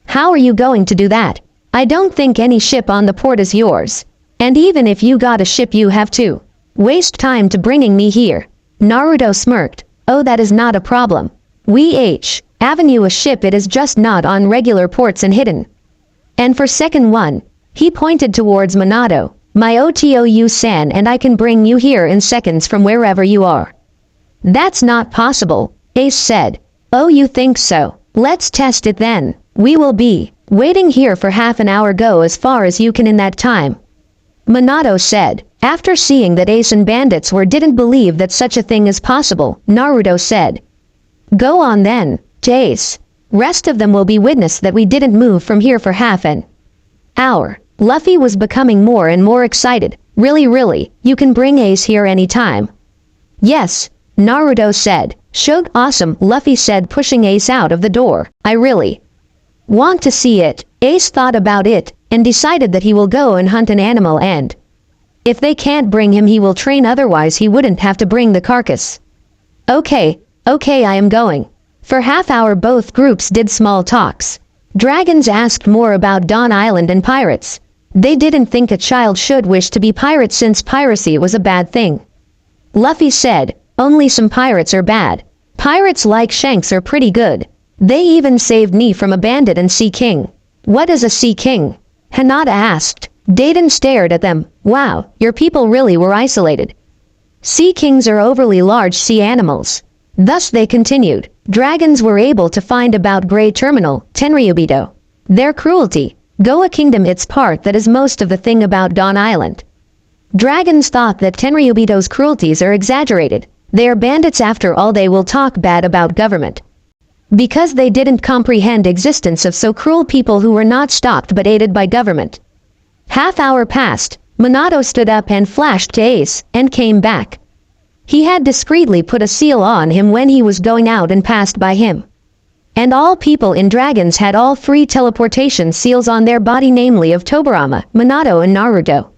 How are you going to do that? I don't think any ship on the port is yours. And even if you got a ship you have to waste time to bringing me here. Naruto smirked. Oh, that is not a problem. We Avenue a ship, it is just not on regular ports and hidden. And for second one, he pointed towards Minato. My Otou-san, and I can bring you here in seconds from wherever you are. That's not possible, Ace said. Oh, you think so? Let's test it then. We will be waiting here for half an hour. Go as far as you can in that time, Minato said. After seeing that Ace and bandits didn't believe that such a thing is possible, Naruto said, go on then, to Ace. Rest of them will be witness that we didn't move from here for half an hour. Luffy was becoming more and more excited. Really, you can bring Ace here anytime. Yes, Naruto said. Shug, awesome, Luffy said, pushing Ace out of the door. I really want to see it. Ace thought about it, and decided that he will go and hunt an animal, and if they can't bring him he will train, otherwise he wouldn't have to bring the carcass. Okay, I am going. For half hour both groups did small talks. Dragons asked more about Dawn Island and pirates. They didn't think a child should wish to be pirates since piracy was a bad thing. Luffy said, only some pirates are bad. Pirates like Shanks are pretty good. They even saved me from a bandit and Sea King. What is a Sea King? Hinata asked. Dayton stared at them. Wow, your people really were isolated. Sea Kings are overly large sea animals. Thus they continued. Dragons were able to find about Grey Terminal, Tenryubito. Their cruelty. Goa Kingdom, its part that is most of the thing about Dawn Island. Dragons thought that Tenryubito's cruelties are exaggerated. They are bandits after all, they will talk bad about government. Because they didn't comprehend existence of so cruel people who were not stopped but aided by government. Half hour passed. Minato stood up and flashed to Ace, and came back. He had discreetly put a seal on him when he was going out and passed by him. And all people in Dragons had all 3 teleportation seals on their body, namely of Tobirama, Minato and Naruto.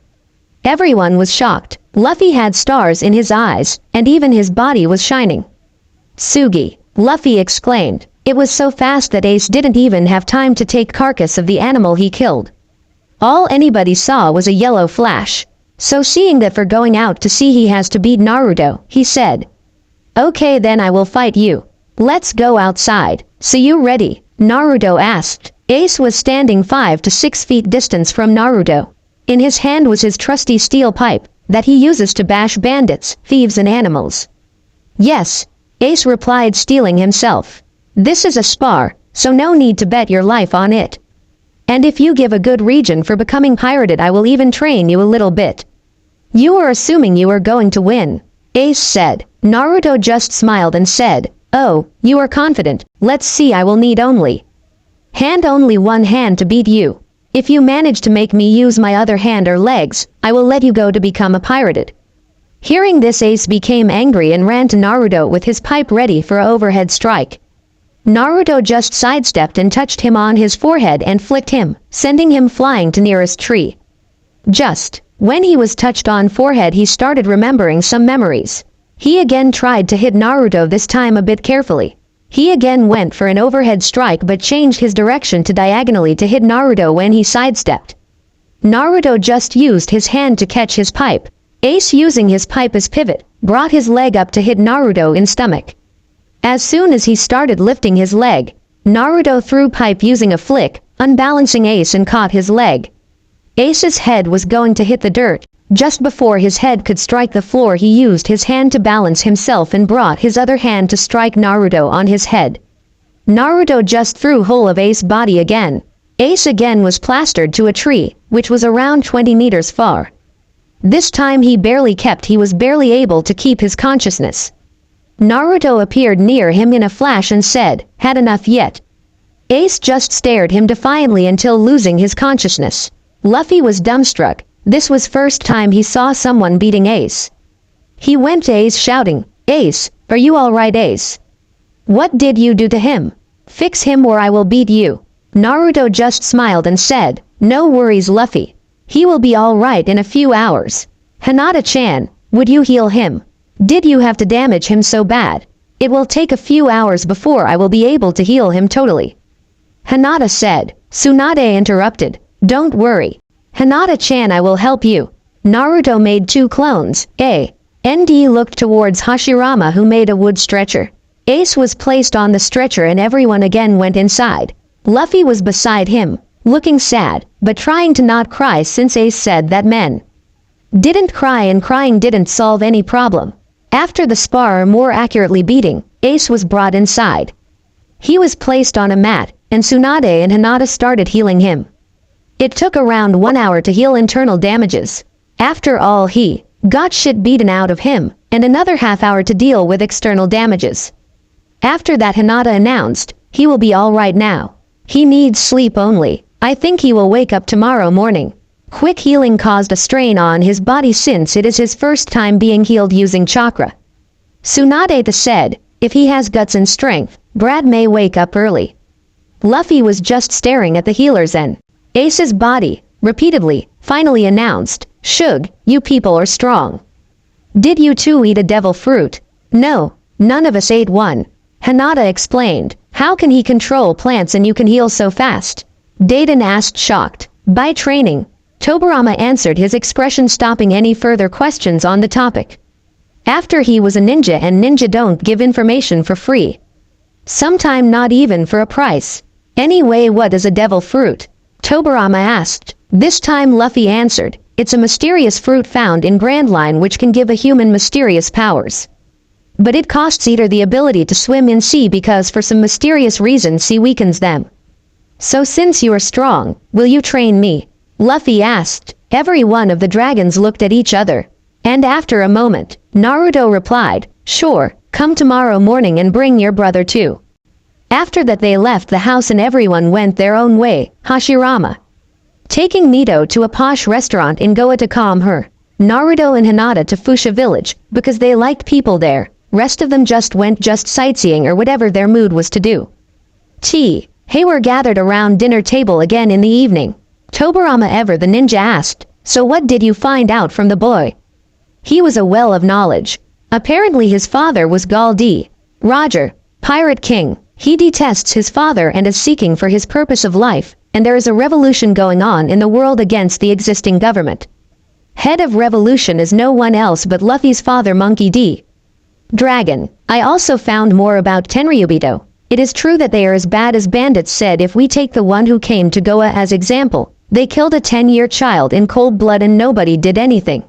Everyone was shocked. Luffy had stars in his eyes, and even his body was shining. Sugi, Luffy exclaimed. It was so fast that Ace didn't even have time to take carcass of the animal he killed. All anybody saw was a yellow flash. So seeing that for going out to sea he has to beat Naruto, he said, okay then I will fight you. Let's go outside. So you ready? Naruto asked. Ace was standing 5 to 6 feet distance from Naruto. In his hand was his trusty steel pipe, that he uses to bash bandits, thieves and animals. Yes, Ace replied, steeling himself. This is a spar, so no need to bet your life on it. And if you give a good reason for becoming pirated I will even train you a little bit. You are assuming you are going to win, Ace said. Naruto just smiled and said, oh, you are confident, let's see, I will need only one hand to beat you. If you manage to make me use my other hand or legs, I will let you go to become a pirated. Hearing this, Ace became angry and ran to Naruto with his pipe ready for an overhead strike. Naruto just sidestepped and touched him on his forehead and flicked him, sending him flying to nearest tree. Just when he was touched on forehead he started remembering some memories. He again tried to hit Naruto, this time a bit carefully. He again went for an overhead strike but changed his direction to diagonally to hit Naruto when he sidestepped. Naruto just used his hand to catch his pipe. Ace, using his pipe as pivot, brought his leg up to hit Naruto in stomach. As soon as he started lifting his leg, Naruto threw pipe using a flick, unbalancing Ace and caught his leg. Ace's head was going to hit the dirt. Just before his head could strike the floor he used his hand to balance himself and brought his other hand to strike Naruto on his head. Naruto just threw whole of Ace's body again. Ace again was plastered to a tree, which was around 20 meters far. This time he was barely able to keep his consciousness. Naruto appeared near him in a flash and said, had enough yet? Ace just stared him defiantly until losing his consciousness. Luffy was dumbstruck. This was first time he saw someone beating Ace. He went to Ace shouting, Ace, are you alright, Ace? What did you do to him? Fix him or I will beat you. Naruto just smiled and said, no worries, Luffy. He will be alright in a few hours. Hinata-chan, would you heal him? Did you have to damage him so bad? It will take a few hours before I will be able to heal him totally. Hinata said. Tsunade interrupted. Don't worry. Hinata-chan, I will help you. Naruto made 2 clones. ND looked towards Hashirama, who made a wood stretcher. Ace was placed on the stretcher and everyone again went inside. Luffy was beside him, looking sad, but trying to not cry since Ace said that men didn't cry and crying didn't solve any problem. After the spar, or more accurately beating, Ace was brought inside. He was placed on a mat, and Tsunade and Hinata started healing him. It took around 1 hour to heal internal damages. After all, he got shit beaten out of him, and another half hour to deal with external damages. After that, Hinata announced, he will be alright now. He needs sleep only. I think he will wake up tomorrow morning. Quick healing caused a strain on his body since it is his first time being healed using chakra. Tsunade said, if he has guts and strength, Brad may wake up early. Luffy was just staring at the healers and Ace's body, repeatedly, finally announced, Shug, you people are strong. Did you two eat a devil fruit? No, none of us ate one. Hinata explained, how can he control plants and you can heal so fast? Dayton asked shocked. By training. Tobirama answered, his expression stopping any further questions on the topic. After he was a ninja and ninja don't give information for free. Sometime not even for a price. Anyway, what is a devil fruit? Tobirama asked. This time Luffy answered, it's a mysterious fruit found in Grand Line which can give a human mysterious powers. But it costs either the ability to swim in sea because for some mysterious reason sea weakens them. So since you are strong, will you train me? Luffy asked. Every one of the dragons looked at each other. And after a moment, Naruto replied, sure, come tomorrow morning and bring your brother too. After that they left the house and everyone went their own way. Hashirama, taking Mito to a posh restaurant in Goa to calm her. Naruto and Hinata to Fusha village, because they liked people there. Rest of them just went sightseeing or whatever their mood was to do. Hey, were gathered around dinner table again in the evening. Tobirama ever the ninja asked, so what did you find out from the boy? He was a well of knowledge. Apparently his father was Galdi, Roger, Pirate King. He detests his father and is seeking for his purpose of life, and there is a revolution going on in the world against the existing government. Head of revolution is no one else but Luffy's father Monkey D. Dragon. I also found more about Tenryubito. It is true that they are as bad as bandits said. If we take the one who came to Goa as example, they killed a 10-year child in cold blood and nobody did anything.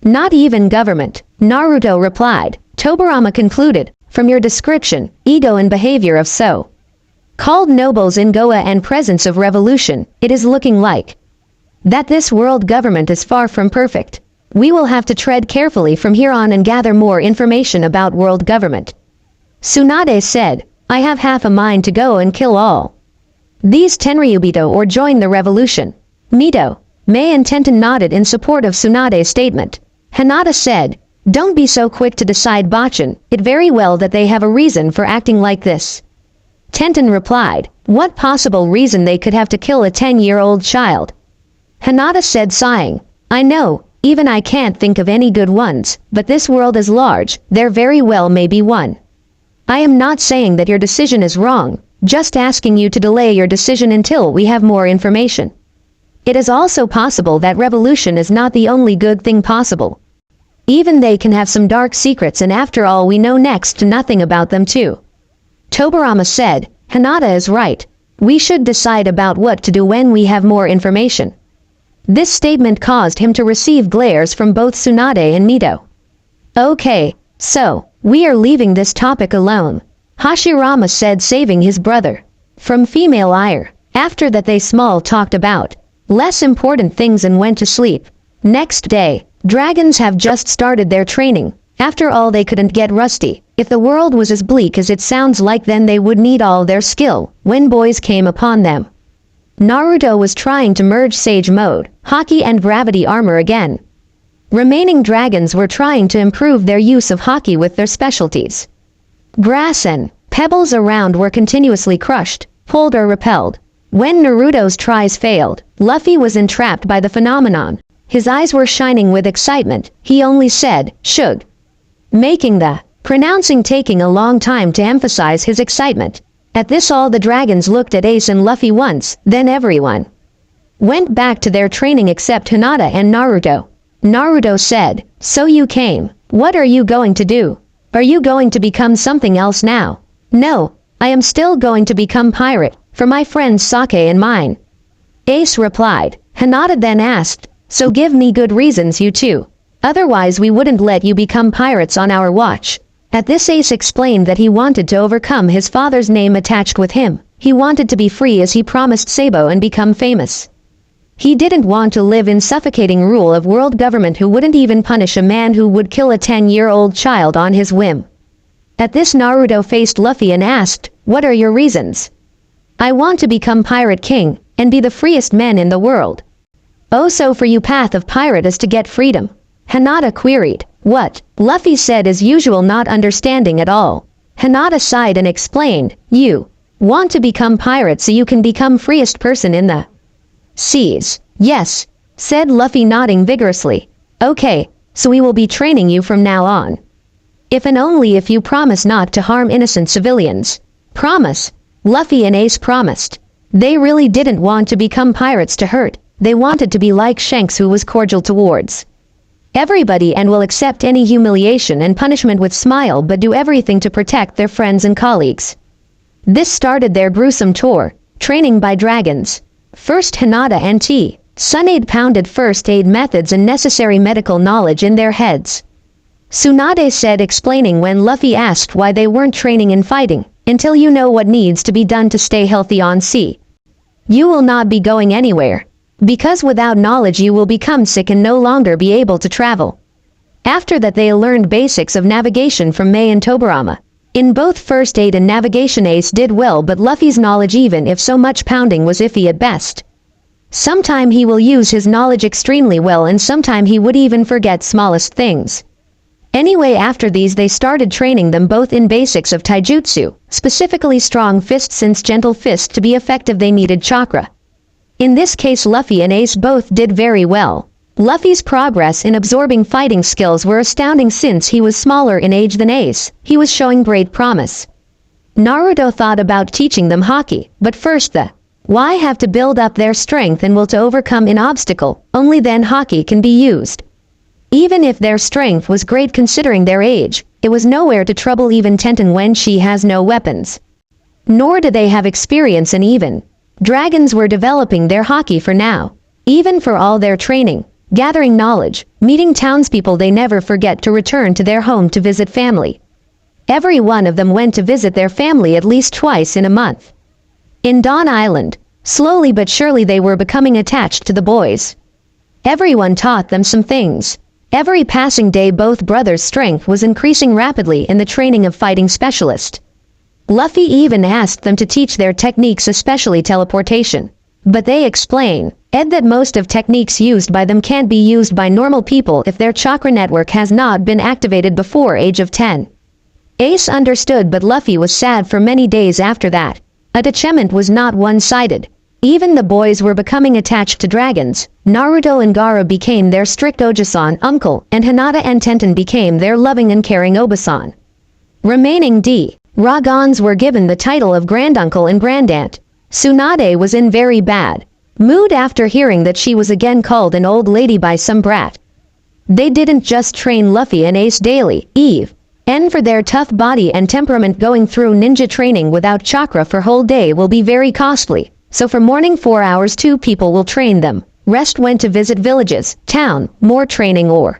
Not even government, Naruto replied. Tobirama concluded, from your description, ego and behavior of so called nobles in Goa and presence of revolution, it is looking like that this world government is far from perfect. We will have to tread carefully from here on and gather more information about world government. Tsunade said, I have half a mind to go and kill all these Tenryubito or join the revolution. Mito, Mei and Tenten nodded in support of Tsunade's statement. Hinata said, don't be so quick to decide Bachan, it very well that they have a reason for acting like this. Tenten replied, what possible reason they could have to kill a 10-year-old child? Hinata said sighing, I know, even I can't think of any good ones, but this world is large, there very well may be one. I am not saying that your decision is wrong, just asking you to delay your decision until we have more information. It is also possible that revolution is not the only good thing possible. Even they can have some dark secrets and after all we know next to nothing about them too. Tobirama said, Hinata is right. We should decide about what to do when we have more information. This statement caused him to receive glares from both Tsunade and Mito. Okay, so, we are leaving this topic alone. Hashirama said, saving his brother from female ire. After that they small talked about less important things and went to sleep. Next day, dragons have just started their training. After all they couldn't get rusty. If the world was as bleak as it sounds like then they would need all their skill when boys came upon them. Naruto was trying to merge Sage Mode, Haki and Gravity Armor again. Remaining dragons were trying to improve their use of Haki with their specialties. Grass and pebbles around were continuously crushed, pulled or repelled. When Naruto's tries failed, Luffy was entrapped by the phenomenon. His eyes were shining with excitement. He only said, Shug. Making the pronouncing taking a long time to emphasize his excitement. At this all the dragons looked at Ace and Luffy once, then everyone went back to their training except Hinata and Naruto. Naruto said, so you came. What are you going to do? Are you going to become something else now? No, I am still going to become pirate, for my friends Sake and mine. Ace replied. Hinata then asked, so give me good reasons you two. Otherwise we wouldn't let you become pirates on our watch. At this Ace explained that he wanted to overcome his father's name attached with him. He wanted to be free as he promised Sabo and become famous. He didn't want to live in suffocating rule of world government who wouldn't even punish a man who would kill a 10-year-old child on his whim. At this Naruto faced Luffy and asked, what are your reasons? I want to become Pirate King, and be the freest man in the world. Oh, so for you path of pirate is to get freedom? Hinata queried. What? Luffy said as usual, not understanding at all. Hinata sighed and explained, you want to become pirate so you can become freest person in the seas. Yes, said Luffy, nodding vigorously. Okay, so we will be training you from now on. If and only if you promise not to harm innocent civilians. Promise? Luffy and Ace promised. They really didn't want to become pirates to hurt. They wanted to be like Shanks, who was cordial towards everybody and will accept any humiliation and punishment with smile, but do everything to protect their friends and colleagues. This started their gruesome tour, training by dragons. First Hinata and Tsunade pounded first aid methods and necessary medical knowledge in their heads. Tsunade said, explaining when Luffy asked why they weren't training in fighting, until you know what needs to be done to stay healthy on sea. You will not be going anywhere. Because without knowledge you will become sick and no longer be able to travel. After that they learned basics of navigation from Mei and Tobirama. In both first aid and navigation Ace did well, but Luffy's knowledge, even if so much pounding, was iffy at best. Sometime he will use his knowledge extremely well, and sometime he would even forget smallest things. Anyway, after these they started training them both in basics of taijutsu, specifically strong fist, since gentle fist to be effective they needed chakra. In this case Luffy and Ace both did very well. Luffy's progress in absorbing fighting skills were astounding since he was smaller in age than Ace. He was showing great promise. Naruto thought about teaching them Haki, but first why have to build up their strength and will to overcome an obstacle, only then Haki can be used. Even if their strength was great considering their age, it was nowhere to trouble even Tenten when she has no weapons. Nor do they have experience, and even dragons were developing their Haki for now. Even for all their training, gathering knowledge, meeting townspeople, they never forget to return to their home to visit family. Every one of them went to visit their family at least twice in a month. In Dawn Island, slowly but surely they were becoming attached to the boys. Everyone taught them some things. Every passing day both brothers' strength was increasing rapidly in the training of fighting specialist. Luffy even asked them to teach their techniques, especially teleportation. But they explain that most of techniques used by them can't be used by normal people if their chakra network has not been activated before age of 10. Ace understood, but Luffy was sad for many days after that. Attachment was not one-sided. Even the boys were becoming attached to dragons. Naruto and Gaara became their strict Oji-san uncle, and Hinata and Tenten became their loving and caring Oba-san. Remaining Ragans were given the title of granduncle and grandaunt. Tsunade was in very bad mood after hearing that she was again called an old lady by some brat. They didn't just train Luffy and Ace daily, and for their tough body and temperament, going through ninja training without chakra for whole day will be very costly. So for morning 4 hours 2 people will train them. Rest went to visit villages, town, more training or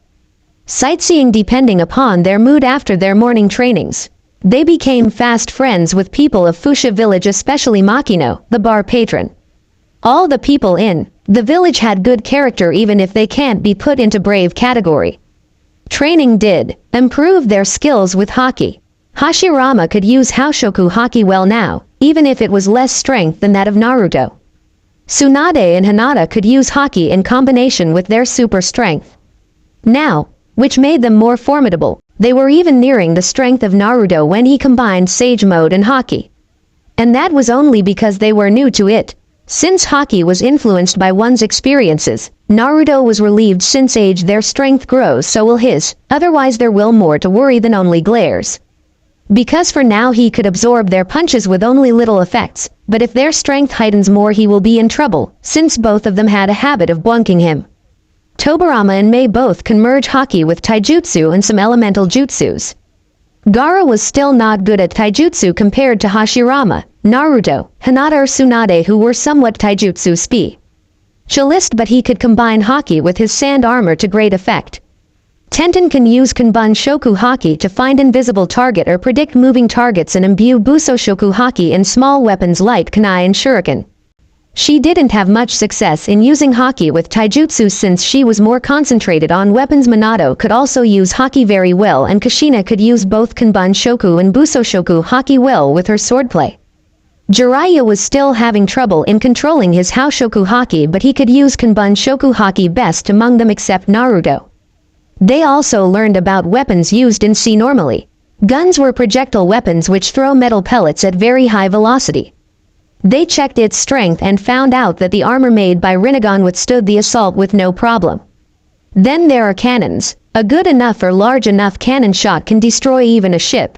sightseeing depending upon their mood. After their morning trainings, they became fast friends with people of Fuchsia village, especially Makino, the bar patron. All the people in the village had good character even if they can't be put into brave category. Training did improve their skills with Haki. Hashirama could use Haoshoku Haki well now, even if it was less strength than that of Naruto. Tsunade and Hinata could use Haki in combination with their super strength now, which made them more formidable. They were even nearing the strength of Naruto when he combined Sage Mode and Haki. And that was only because they were new to it. Since Haki was influenced by one's experiences, Naruto was relieved. Since age their strength grows, so will his, otherwise there will more to worry than only glares. Because for now he could absorb their punches with only little effects, but if their strength heightens more he will be in trouble, since both of them had a habit of bunking him. Tobirama and Mei both can merge Haki with taijutsu and some elemental jutsus. Gaara was still not good at taijutsu compared to Hashirama, Naruto, Hinata or Tsunade, who were somewhat taijutsu specialist, but he could combine Haki with his sand armor to great effect. Tenten can use Kanban Shoku Haki to find invisible target or predict moving targets, and imbue Buso Shoku Haki in small weapons like kunai and shuriken. She didn't have much success in using Haki with taijutsu since she was more concentrated on weapons. Minato could also use Haki very well, and Kushina could use both Kanban Shoku and Buso Shoku Haki well with her swordplay. Jiraiya was still having trouble in controlling his Houshoku haki, but he could use Kanbun Shoku haki best among them except Naruto. They also learned about weapons used in sea normally. Guns were projectile weapons which throw metal pellets at very high velocity. They checked its strength and found out that the armor made by Rinnegan withstood the assault with no problem. Then there are cannons. A good enough or large enough cannon shot can destroy even a ship.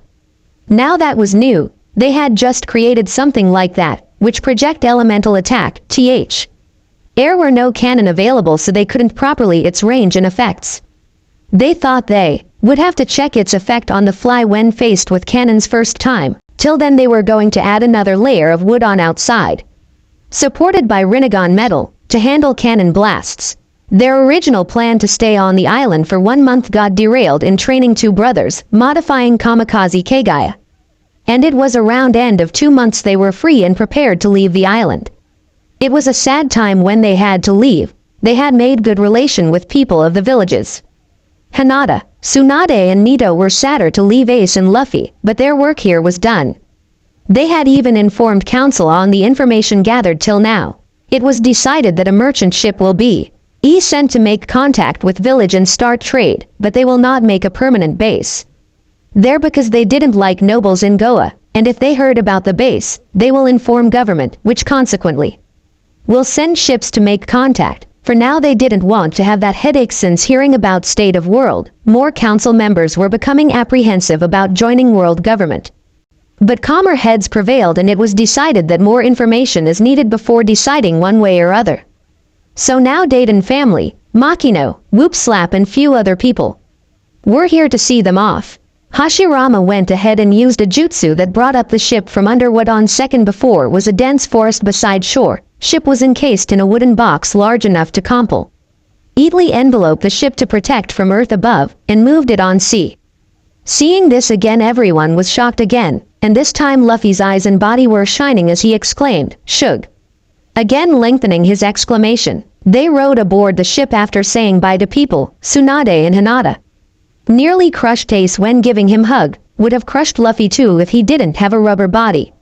Now that was new. They had just created something like that, which project elemental attack, th. Air were no cannon available, so they couldn't properly its range and effects. They thought they would have to check its effect on the fly when faced with cannons first time. Till then they were going to add another layer of wood on outside, supported by Rinnegan metal, to handle cannon blasts. Their original plan to stay on the island for 1 month got derailed in training two brothers, modifying Kamikaze Kagaya. And it was around end of 2 months they were free and prepared to leave the island. It was a sad time when they had to leave. They had made good relation with people of the villages. Hinata, Tsunade and Nito were sadder to leave Ace and Luffy, but their work here was done. They had even informed council on the information gathered till now. It was decided that a merchant ship will be sent to make contact with village and start trade, but they will not make a permanent base there because they didn't like nobles in Goa, and if they heard about the base, they will inform government, which consequently will send ships to make contact. For now they didn't want to have that headache since hearing about state of world. More council members were becoming apprehensive about joining world government. But calmer heads prevailed and it was decided that more information is needed before deciding one way or other. So now Dayton family, Makino, Whoop Slap and few other people were here to see them off. Hashirama went ahead and used a jutsu that brought up the ship from under what on second before was a dense forest beside shore. Ship was encased in a wooden box large enough to completely envelope the ship to protect from earth above, and moved it on sea. Seeing this again everyone was shocked again, and this time Luffy's eyes and body were shining as he exclaimed, "Shug!" Again lengthening his exclamation. They rowed aboard the ship after saying bye to people, Tsunade and Hinata. Nearly crushed Ace when giving him hug, would have crushed Luffy too if he didn't have a rubber body.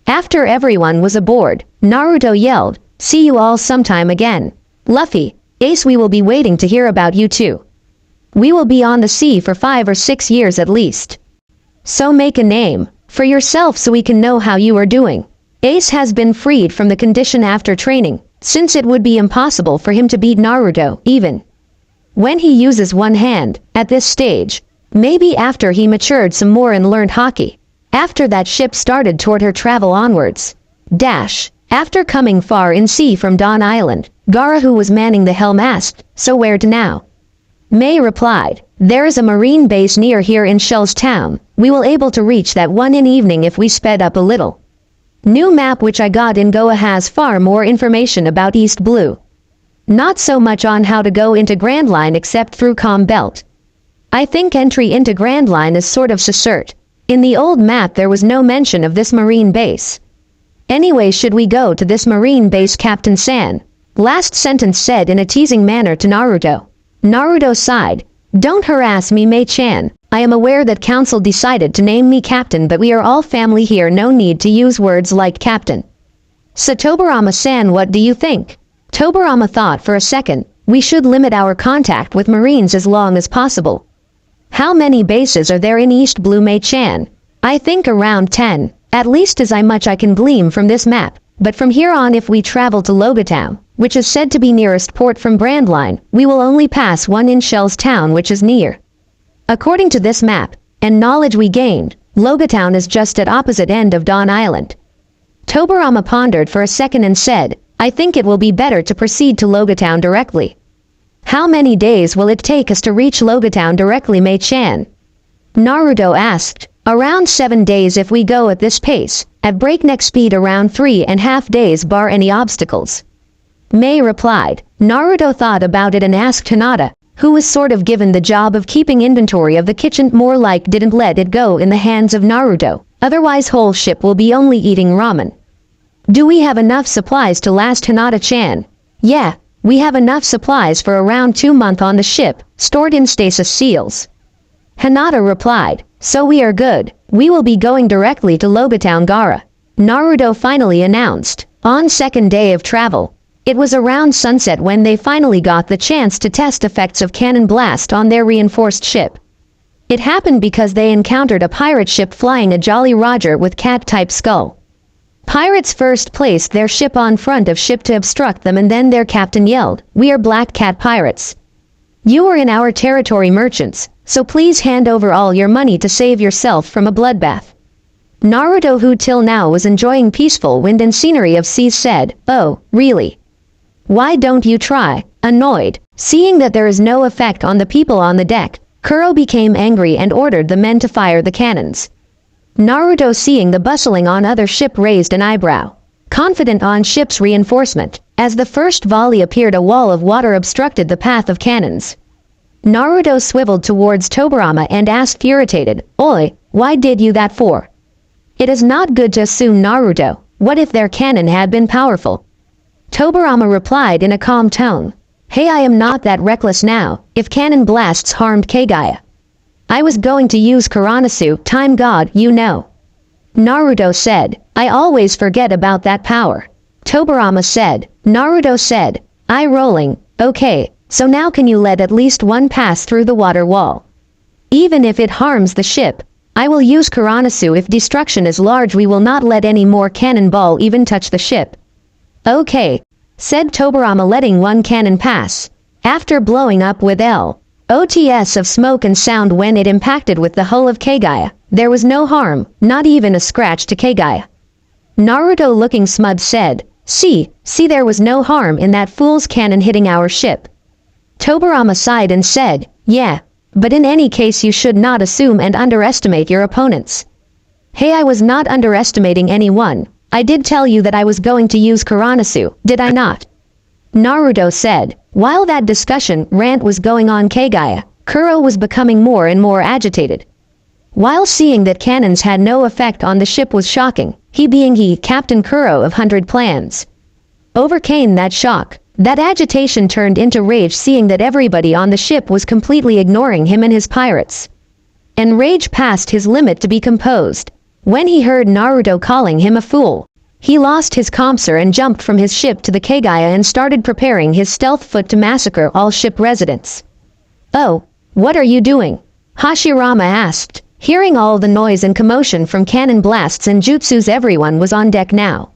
After everyone was aboard, Naruto yelled, "See you all sometime again. Luffy, Ace, we will be waiting to hear about you too. We will be on the sea for 5 or 6 years at least. So make a name for yourself so we can know how you are doing." Ace has been freed from the condition after training, since it would be impossible for him to beat Naruto, even when he uses one hand, at this stage. Maybe after he matured some more and learned hockey. After that ship started toward her travel onwards. After coming far in sea from Dawn Island, Gaara, who was manning the helm, asked, "So where to now?" May replied, "There is a marine base near here in Shell's town. We will able to reach that one in evening if we sped up a little. New map which I got in Goa has far more information about East Blue. Not so much on how to go into Grand Line except through Calm Belt. I think entry into Grand Line is sort of secret. In the old map there was no mention of this marine base. Anyway, should we go to this marine base, Captain San?" Last sentence said in a teasing manner to Naruto. Naruto sighed. "Don't harass me, Mei-chan. I am aware that council decided to name me captain, but we are all family here, no need to use words like captain." So Tobirama-san, what do you think? Tobirama thought for a second. "We should limit our contact with marines as long as possible." "How many bases are there in East Blue, Mei-chan?" "I think around 10, at least as much I can glean from this map. But from here on, if we travel to Logatown, which is said to be nearest port from Grand Line, we will only pass one in Shell's town, which is near. According to this map, and knowledge we gained, Logatown is just at opposite end of Dawn Island." Tobirama pondered for a second and said, "I think it will be better to proceed to Logatown directly." "How many days will it take us to reach Logatown directly, Mei-chan?" Naruto asked. "Around 7 days if we go at this pace, at breakneck speed around 3.5 days bar any obstacles." Mei replied. Naruto thought about it and asked Hinata, who was sort of given the job of keeping inventory of the kitchen, more like didn't let it go in the hands of Naruto, otherwise whole ship will be only eating ramen. "Do we have enough supplies to last, Hinata-chan?" "Yeah, we have enough supplies for around 2 months on the ship, stored in stasis seals." Hinata replied, "So we are good. We will be going directly to Logatown, Gaara." Naruto finally announced, on second day of travel. It was around sunset when they finally got the chance to test effects of cannon blast on their reinforced ship. It happened because they encountered a pirate ship flying a Jolly Roger with cat-type skull. Pirates first placed their ship on front of ship to obstruct them, and then their captain yelled, "We are Black Cat pirates. You are in our territory, merchants, so please hand over all your money to save yourself from a bloodbath." Naruto, who till now was enjoying peaceful wind and scenery of seas, said, "Oh, really? Why don't you try?" Annoyed, seeing that there is no effect on the people on the deck, Kuro became angry and ordered the men to fire the cannons. Naruto, seeing the bustling on other ship, raised an eyebrow. Confident on ship's reinforcement, as the first volley appeared, a wall of water obstructed the path of cannons. Naruto swiveled towards Tobirama and asked, irritated, "Oi, why did you that for?" "It is not good to assume, Naruto. What if their cannon had been powerful?" Tobirama replied in a calm tone. "Hey, I am not that reckless now. If cannon blasts harmed Kagaya, I was going to use Kuranosu, time god, you know." Naruto said, "I always forget about that power." Tobirama said. Naruto said, eye rolling, "Okay, so now can you let at least one pass through the water wall? Even if it harms the ship, I will use Kuranosu. If destruction is large, we will not let any more cannonball even touch the ship." "Okay," said Tobirama, letting one cannon pass. After blowing up with lots of smoke and sound when it impacted with the hull of Kagaya, there was no harm, not even a scratch to Kagaya. Naruto, looking smug, said, See, there was no harm in that fool's cannon hitting our ship." Tobirama sighed and said, "Yeah, but in any case you should not assume and underestimate your opponents." "Hey, I was not underestimating anyone. I did tell you that I was going to use Kuranosu, did I not?" Naruto said. While that discussion rant was going on, Kagaya, Kuro was becoming more and more agitated. While seeing that cannons had no effect on the ship was shocking, he being Captain Kuro of 100 Plans. Overcame that shock. That agitation turned into rage, seeing that everybody on the ship was completely ignoring him and his pirates. And rage passed his limit to be composed. When he heard Naruto calling him a fool, he lost his composure and jumped from his ship to the Kagaya and started preparing his stealth foot to massacre all ship residents. "Oh, what are you doing?" Hashirama asked. Hearing all the noise and commotion from cannon blasts and jutsus, everyone was on deck now.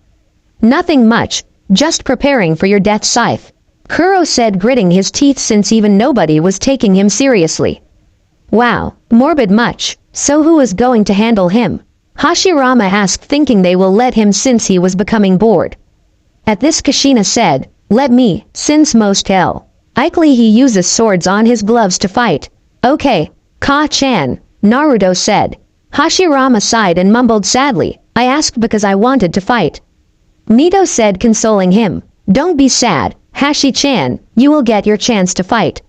"Nothing much, just preparing for your death scythe," Kuro said, gritting his teeth, since even nobody was taking him seriously. "Wow, morbid much. So who is going to handle him?" Hashirama asked, thinking they will let him since he was becoming bored. At this, Kushina said, "Let me, since most likely he uses swords on his gloves to fight." "Okay, Ka-chan," Naruto said. Hashirama sighed and mumbled sadly, "I asked because I wanted to fight." Nito said, consoling him, "Don't be sad, Hashi-chan, you will get your chance to fight."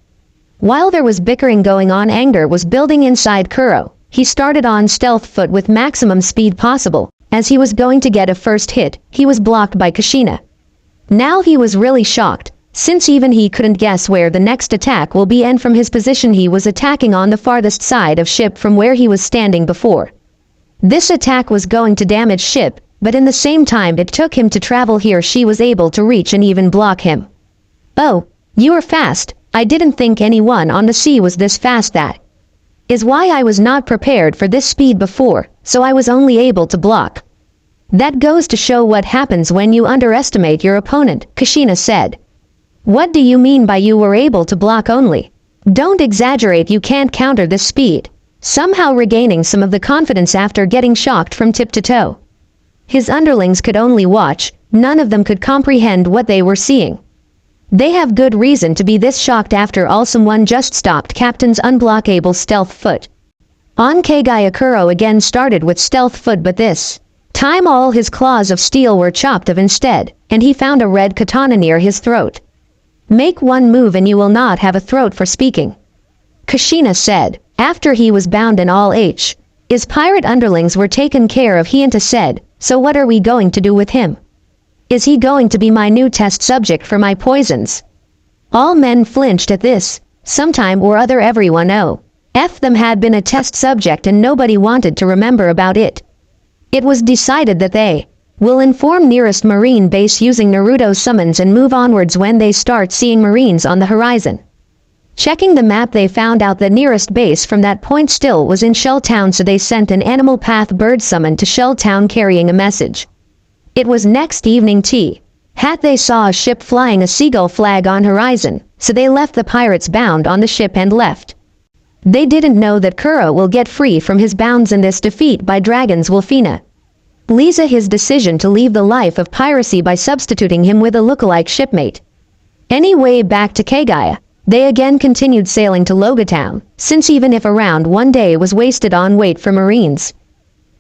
While there was bickering going on, anger was building inside Kuro. He started on stealth foot with maximum speed possible. As he was going to get a first hit, he was blocked by Kushina. Now he was really shocked, since even he couldn't guess where the next attack will be, and from his position he was attacking on the farthest side of ship from where he was standing before. This attack was going to damage ship, but in the same time it took him to travel here, she was able to reach and even block him. "Oh, you are fast. I didn't think anyone on the sea was this fast. That is why I was not prepared for this speed before, so I was only able to block." "That goes to show what happens when you underestimate your opponent," Kushina said. "What do you mean by you were able to block only? Don't exaggerate, you can't counter this speed." Somehow regaining some of the confidence after getting shocked from tip to toe. His underlings could only watch, none of them could comprehend what they were seeing. They have good reason to be this shocked. After all, someone just stopped Captain's unblockable stealth foot. On Kagaya, Kuro again started with stealth foot, but this time all his claws of steel were chopped off instead, and he found a red katana near his throat. "Make one move and you will not have a throat for speaking," Kushina said. After he was bound and all his pirate underlings were taken care of, Hinta said, "So what are we going to do with him? Is he going to be my new test subject for my poisons?" All men flinched at this. Sometime or other everyone them had been a test subject and nobody wanted to remember about it. It was decided that they Will inform nearest marine base using Naruto summons and move onwards when they start seeing marines on the horizon. Checking the map, they found out the nearest base from that point still was in Shell Town, so they sent an animal path bird summon to Shell Town carrying a message. It was next evening tea. They saw a ship flying a seagull flag on horizon, so they left the pirates bound on the ship and left. They didn't know that Kuro will get free from his bounds in this defeat by Dragon's Wolfina. Lisa his decision to leave the life of piracy by substituting him with a lookalike shipmate. Anyway, back to Kagaya. They again continued sailing to Logatown, since even if around one day was wasted on wait for marines,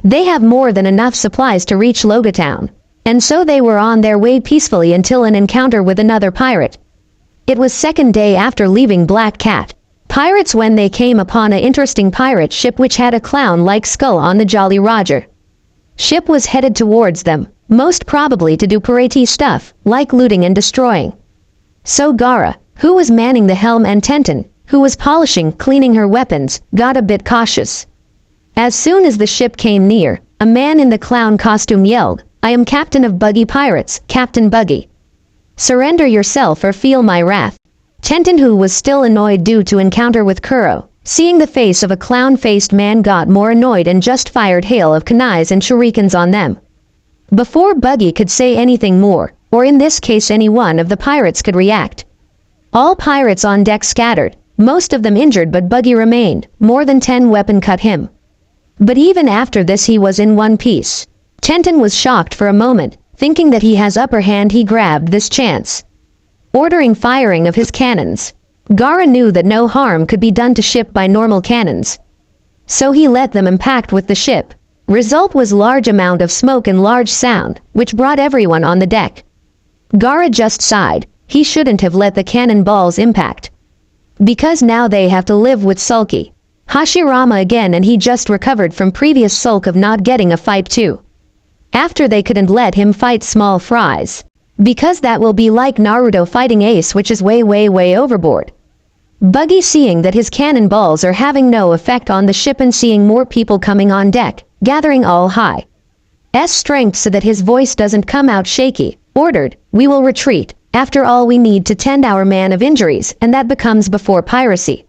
they have more than enough supplies to reach Logatown, and so they were on their way peacefully until an encounter with another pirate. It was second day after leaving Black Cat Pirates when they came upon an interesting pirate ship which had a clown-like skull on the Jolly Roger. Ship was headed towards them, most probably to do piratey stuff, like looting and destroying. So Gaara, who was manning the helm, and Tenten, who was cleaning her weapons, got a bit cautious. As soon as the ship came near, a man in the clown costume yelled, "I am captain of Buggy Pirates, Captain Buggy. Surrender yourself or feel my wrath." Tenten, who was still annoyed due to encounter with Kuro, seeing the face of a clown-faced man, got more annoyed and just fired hail of kunais and shurikens on them. Before Buggy could say anything more, or in this case any one of the pirates could react, all pirates on deck scattered, most of them injured, but Buggy remained. More than 10 weapon cut him. But even after this he was in one piece. Tenten was shocked for a moment, thinking that he has upper hand. He grabbed this chance, ordering firing of his cannons. Gaara knew that no harm could be done to ship by normal cannons, so he let them impact with the ship. Result was large amount of smoke and large sound, which brought everyone on the deck. Gaara just sighed. He shouldn't have let the cannonballs impact, because now they have to live with Sulky Hashirama again, and he just recovered from previous sulk of not getting a fight too. After they couldn't let him fight small fries, because that will be like Naruto fighting Ace, which is way overboard. Buggy, seeing that his cannonballs are having no effect on the ship and seeing more people coming on deck, gathering all high S strength so that his voice doesn't come out shaky, ordered, "We will retreat. After all, we need to tend our man of injuries, and that becomes before piracy."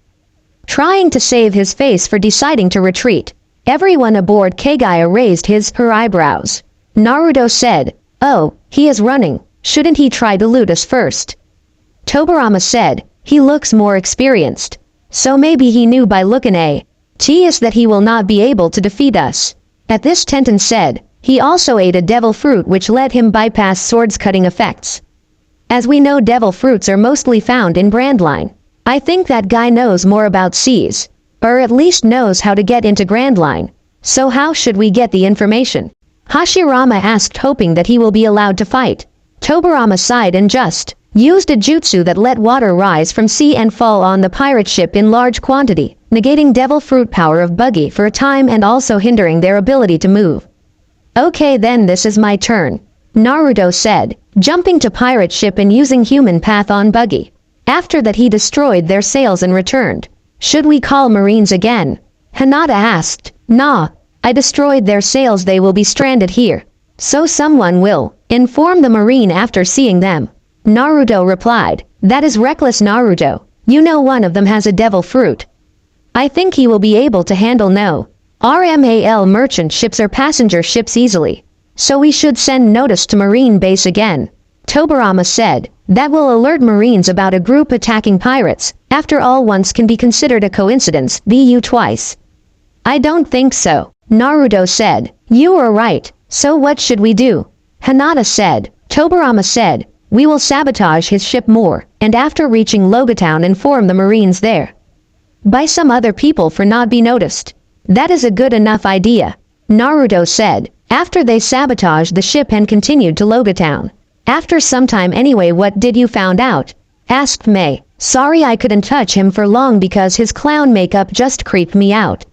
Trying to save his face for deciding to retreat, everyone aboard Kagaya raised her eyebrows. Naruto said, "Oh, he is running. Shouldn't he try to loot us first?" Tobirama said, "He looks more experienced, so maybe he knew by looking at us that he will not be able to defeat us." At this, Tenten said, "He also ate a devil fruit which let him bypass swords cutting effects. As we know, devil fruits are mostly found in Brandline. I think that guy knows more about seas, or at least knows how to get into Grandline. So how should we get the information?" Hashirama asked, hoping that he will be allowed to fight. Tobirama sighed and just used a jutsu that let water rise from sea and fall on the pirate ship in large quantity, negating devil fruit power of Buggy for a time and also hindering their ability to move. "Okay, then this is my turn," Naruto said, jumping to pirate ship and using human path on Buggy. After that he destroyed their sails and returned. "Should we call marines again?" Hinata asked. "Nah, I destroyed their sails, they will be stranded here. So someone will inform the marine after seeing them." Naruto replied, "That is reckless, Naruto. You know one of them has a devil fruit. I think he will be able to handle no RMAL merchant ships or passenger ships easily. So we should send notice to marine base again." Tobirama said, "That will alert marines about a group attacking pirates. After all, once can be considered a coincidence, bu twice." "I don't think so," Naruto said. "You are right. So what should we do?" Hinata said. Tobirama said, "We will sabotage his ship more, and after reaching Logatown inform the marines there by some other people for not be noticed." "That is a good enough idea," Naruto said. After they sabotaged the ship and continued to Logatown. After some time, "Anyway, what did you found out?" asked May. "Sorry, I couldn't touch him for long because his clown makeup just creeped me out.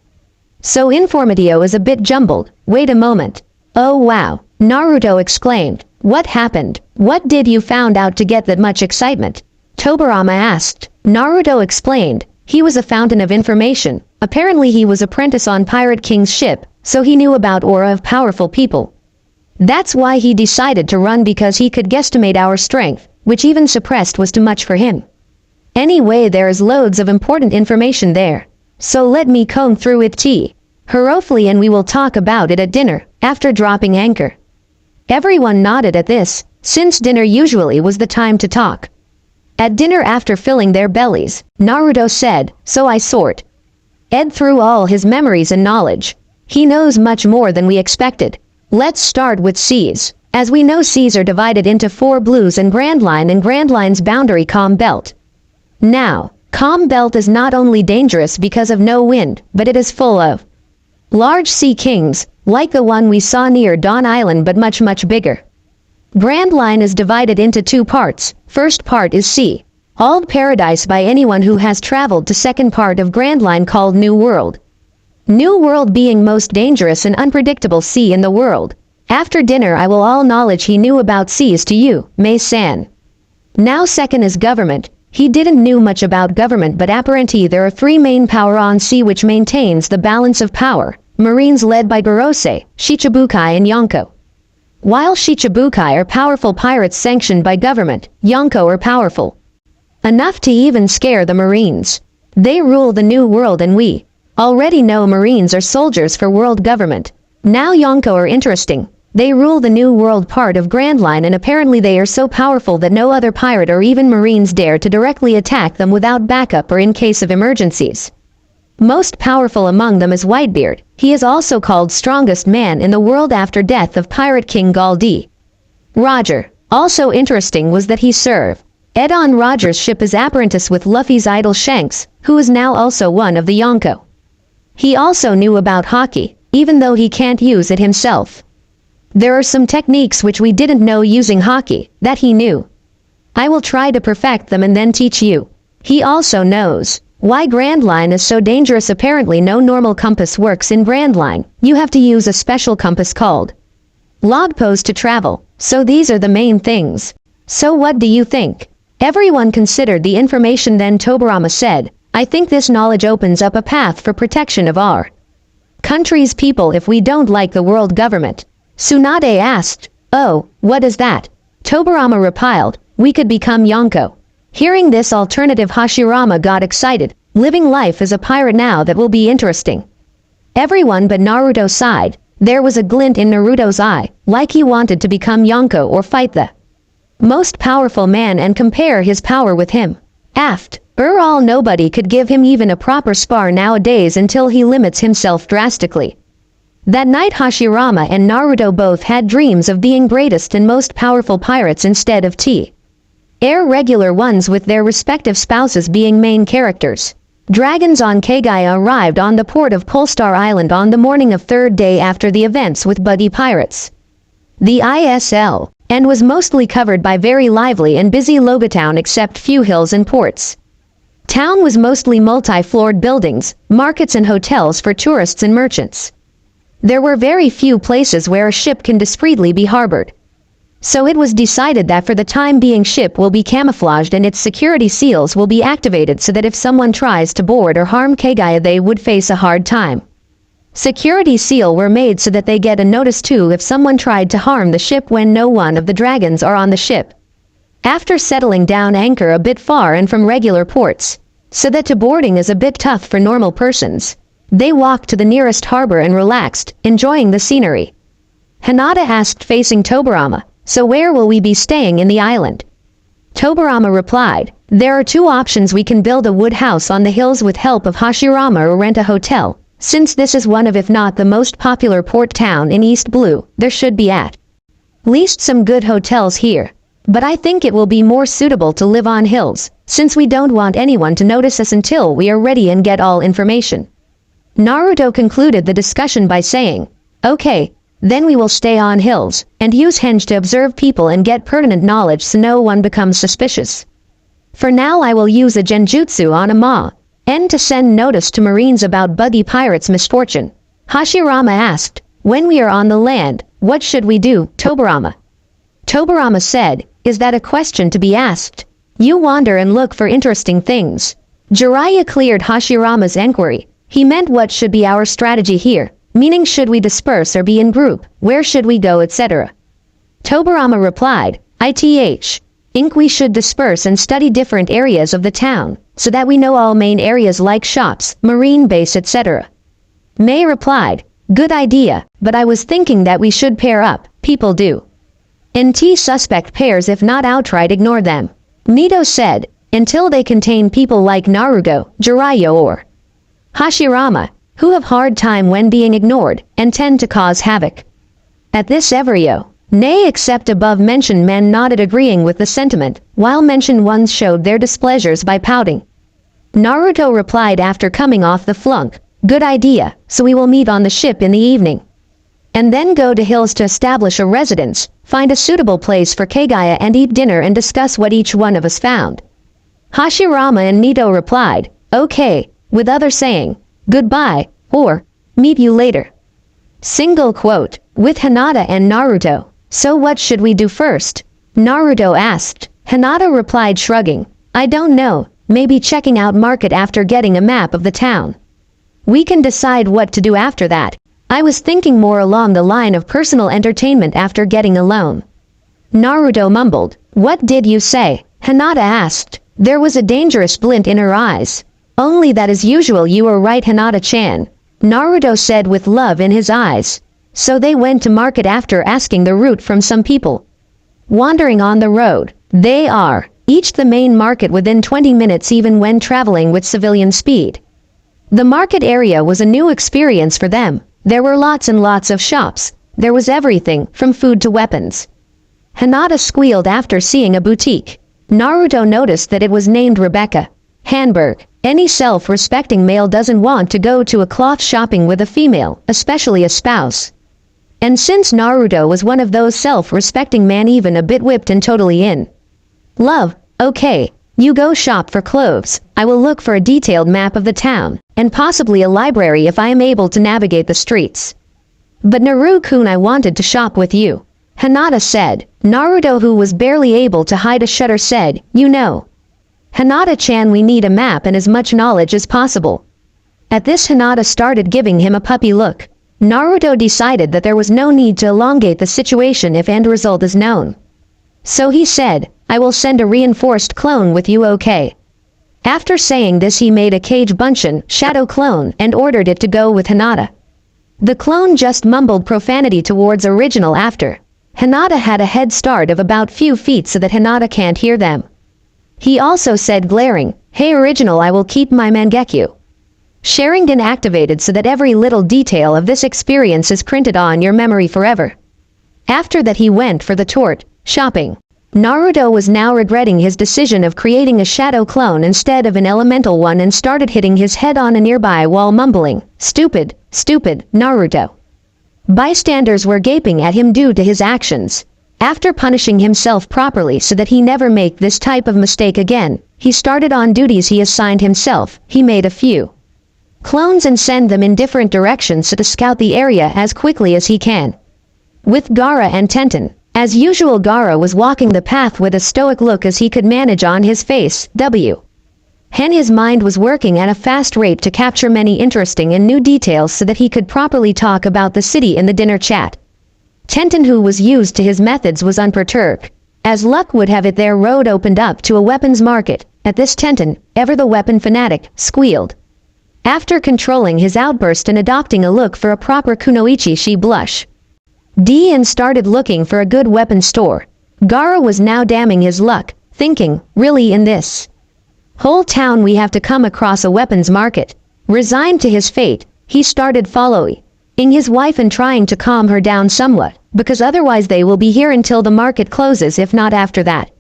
So informatio is a bit jumbled. Wait a moment." "Oh wow," Naruto exclaimed. "What happened? What did you found out to get that much excitement?" Tobirama asked. Naruto explained. He was a fountain of information. Apparently he was apprentice on Pirate King's ship, so he knew about aura of powerful people. That's why he decided to run, because he could guesstimate our strength, which even suppressed was too much for him. Anyway, there is loads of important information there. So let me comb through it thoroughly, and we will talk about it at dinner, after dropping anchor. Everyone nodded at this, since dinner usually was the time to talk. At dinner, after filling their bellies, Naruto said, "So I sort Ed through all his memories and knowledge. He knows much more than we expected. Let's start with seas. As we know, seas are divided into 4 blues and Grand Line, and Grand Line's boundary Calm Belt. Now, Calm Belt is not only dangerous because of no wind, but it is full of large sea kings, like the one we saw near Dawn Island, but much bigger. Grand Line is divided into 2 parts. First part is sea, called Paradise by anyone who has traveled to. Second part of Grand Line called New World. New World being most dangerous and unpredictable sea in the world. After dinner I will all knowledge he knew about seas to you, Mei-san. Now second is government. He didn't knew much about government, but apparently there are 3 main power on sea which maintains the balance of power. Marines led by Gorosei, Shichibukai and Yonko. While Shichibukai are powerful pirates sanctioned by government, Yonko are powerful enough to even scare the Marines. They rule the New World, and we already know Marines are soldiers for world government. Now Yonko are interesting. They rule the New World part of Grand Line, and apparently they are so powerful that no other pirate or even Marines dare to directly attack them without backup or in case of emergencies. Most powerful among them is Whitebeard. He is also called strongest man in the world after death of Pirate King Galdi. Roger. Also interesting was that he served Ed on Roger's ship as apprentice with Luffy's idol Shanks, who is now also one of the Yonko. He also knew about hockey, even though he can't use it himself. There are some techniques which we didn't know using hockey, that he knew. I will try to perfect them and then teach you. He also knows why Grand Line is so dangerous. Apparently no normal compass works in Grand Line. You have to use a special compass called logpost to travel. So these are the main things. So what do you think? Everyone considered the information. Then Tobirama said, I think this knowledge opens up a path for protection of our country's people if we don't like the world government. Tsunade asked, oh, what is that? Tobirama replied, we could become Yonko. Hearing this alternative, Hashirama got excited. Living life as a pirate now, that will be interesting. Everyone but Naruto sighed. There was a glint in Naruto's eye, like he wanted to become Yonko or fight the most powerful man and compare his power with him. All nobody could give him even a proper spar nowadays until he limits himself drastically. That night Hashirama and Naruto both had dreams of being greatest and most powerful pirates instead of regular ones with their respective spouses being main characters. Dragons on Kagaya arrived on the port of Polestar Island on the morning of 3rd day after the events with buggy pirates. The ISL and was mostly covered by very lively and busy Logatown except few hills and ports. Town was mostly multi-floored buildings, markets and hotels for tourists and merchants. There were very few places where a ship can discreetly be harbored. So it was decided that for the time being ship will be camouflaged and its security seals will be activated so that if someone tries to board or harm Kagaya they would face a hard time. Security seal were made so that they get a notice too if someone tried to harm the ship when no one of the dragons are on the ship. After settling down anchor a bit far and from regular ports, so that to boarding is a bit tough for normal persons, they walked to the nearest harbor and relaxed, enjoying the scenery. Hinata asked facing Tobirama, so where will we be staying in the island? Tobirama replied, there are 2 options. We can build a wood house on the hills with help of Hashirama or rent a hotel. Since this is one of if not the most popular port town in East Blue, there should be at least some good hotels here. But I think it will be more suitable to live on hills, since we don't want anyone to notice us until we are ready and get all information. Naruto concluded the discussion by saying, okay, then we will stay on hills, and use henge to observe people and get pertinent knowledge so no one becomes suspicious. For now I will use a genjutsu on Ama, and to send notice to Marines about buggy pirates' misfortune. Hashirama asked, when we are on the land, what should we do, Tobirama? Tobirama said, is that a question to be asked? You wander and look for interesting things. Jiraiya cleared Hashirama's enquiry. He meant what should be our strategy here. meaning should we disperse or be in group, where should we go, etc. Tobarama replied, Inc. we should disperse and study different areas of the town, so that we know all main areas like shops, marine base, etc. May replied, good idea, but I was thinking that we should pair up, people do. NT suspect pairs if not outright ignore them. Nito said, until they contain people like Naruto, Jiraiya or Hashirama, who have hard time when being ignored, and tend to cause havoc. At this Everio, nay except above-mentioned men nodded agreeing with the sentiment, while mentioned ones showed their displeasures by pouting. Naruto replied after coming off the flunk, good idea, so we will meet on the ship in the evening. And then go to hills to establish a residence, find a suitable place for Kagaya and eat dinner and discuss what each one of us found. Hashirama and Nito replied, okay, with others saying, goodbye, or, meet you later. Single quote, with Hinata and Naruto, so what should we do first? Naruto asked. Hinata replied shrugging, I don't know, maybe checking out market after getting a map of the town. We can decide what to do after that. I was thinking more along the line of personal entertainment after getting a loan. Naruto mumbled, what did you say? Hinata asked. There was a dangerous glint in her eyes. Only that as usual you were right, Hinata-chan. Naruto said with love in his eyes. So they went to market after asking the route from some people. Wandering on the road, they are, each the main market within 20 minutes even when traveling with civilian speed. The market area was a new experience for them. There were lots and lots of shops. There was everything, from food to weapons. Hinata squealed after seeing a boutique. Naruto noticed that it was named Rebecca. Hanberg. Any self-respecting male doesn't want to go to a cloth shopping with a female, especially a spouse. And since Naruto was one of those self-respecting men, even a bit whipped and totally in love, okay, you go shop for clothes, I will look for a detailed map of the town, and possibly a library if I am able to navigate the streets. But Naru-kun, I wanted to shop with you. Hinata said. Naruto, who was barely able to hide a shudder, said, you know. Hinata-chan, we need a map and as much knowledge as possible. At this Hinata started giving him a puppy look. Naruto decided that there was no need to elongate the situation if end result is known. So he said, I will send a reinforced clone with you, okay? After saying this he made a Kage Bunshin shadow clone and ordered it to go with Hinata. The clone just mumbled profanity towards original after. Hinata had a head start of about few feet so that Hinata can't hear them. He also said glaring, hey original, I will keep my Mangekyo Sharingan activated so that every little detail of this experience is printed on your memory forever. After that he went for the tort shopping. Naruto was now regretting his decision of creating a shadow clone instead of an elemental one and started hitting his head on a nearby wall mumbling, stupid, stupid, Naruto. Bystanders were gaping at him due to his actions. After punishing himself properly so that he never make this type of mistake again, he started on duties he assigned himself. He made a few clones and send them in different directions to scout the area as quickly as he can. With Gaara and Tenten, as usual, Gaara was walking the path with a stoic look as he could manage on his face. His mind was working at a fast rate to capture many interesting and new details so that he could properly talk about the city in the dinner chat. Tenten, who was used to his methods, was unperturbed. As luck would have it, their road opened up to a weapons market. At this Tenten, ever the weapon fanatic, squealed. After controlling his outburst and adopting a look for a proper kunoichi, she blushed. And started looking for a good weapon store. Gaara was now damning his luck, thinking, really in this whole town we have to come across a weapons market. Resigned to his fate, he started following his wife and trying to calm her down somewhat, because otherwise they will be here until the market closes, if not after that.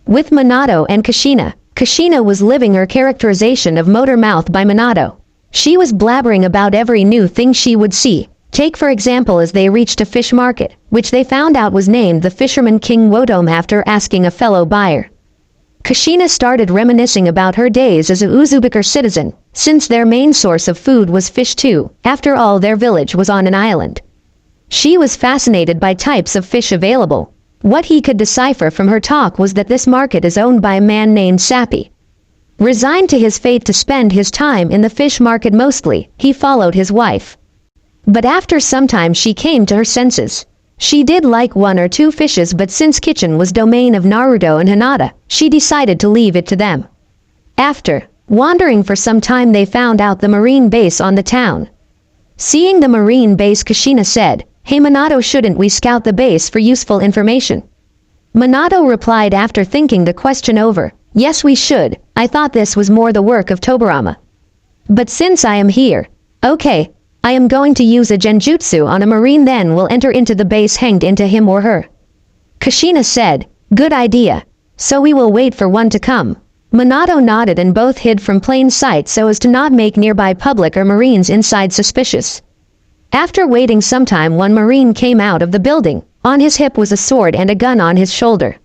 With Minato and Kushina, Kushina was living her characterization of Motor Mouth by Minato. She was blabbering about every new thing she would see. Take for example, as they reached a fish market, which they found out was named the Fisherman King Wodome after asking a fellow buyer. Kushina started reminiscing about her days as a Uzubekar citizen, since their main source of food was fish too. After all, their village was on an island. She was fascinated by types of fish available. What he could decipher from her talk was that this market is owned by a man named Sappy. Resigned to his fate to spend his time in the fish market mostly, he followed his wife. But after some time she came to her senses. She did like one or two fishes, but since kitchen was domain of Naruto and Hinata, she decided to leave it to them. After wandering for some time, they found out the marine base on the town. Seeing the marine base, Kushina said, "Hey Minato, shouldn't we scout the base for useful information?" Minato replied after thinking the question over, "Yes, we should. I thought this was more the work of Tobirama. But since I am here, okay, I am going to use a genjutsu on a marine, then we'll enter into the base hanged into him or her." Kushina said, "Good idea. So we will wait for one to come." Minato nodded and both hid from plain sight so as to not make nearby public or marines inside suspicious. After waiting some time, one marine came out of the building. On his hip was a sword and a gun on his shoulder.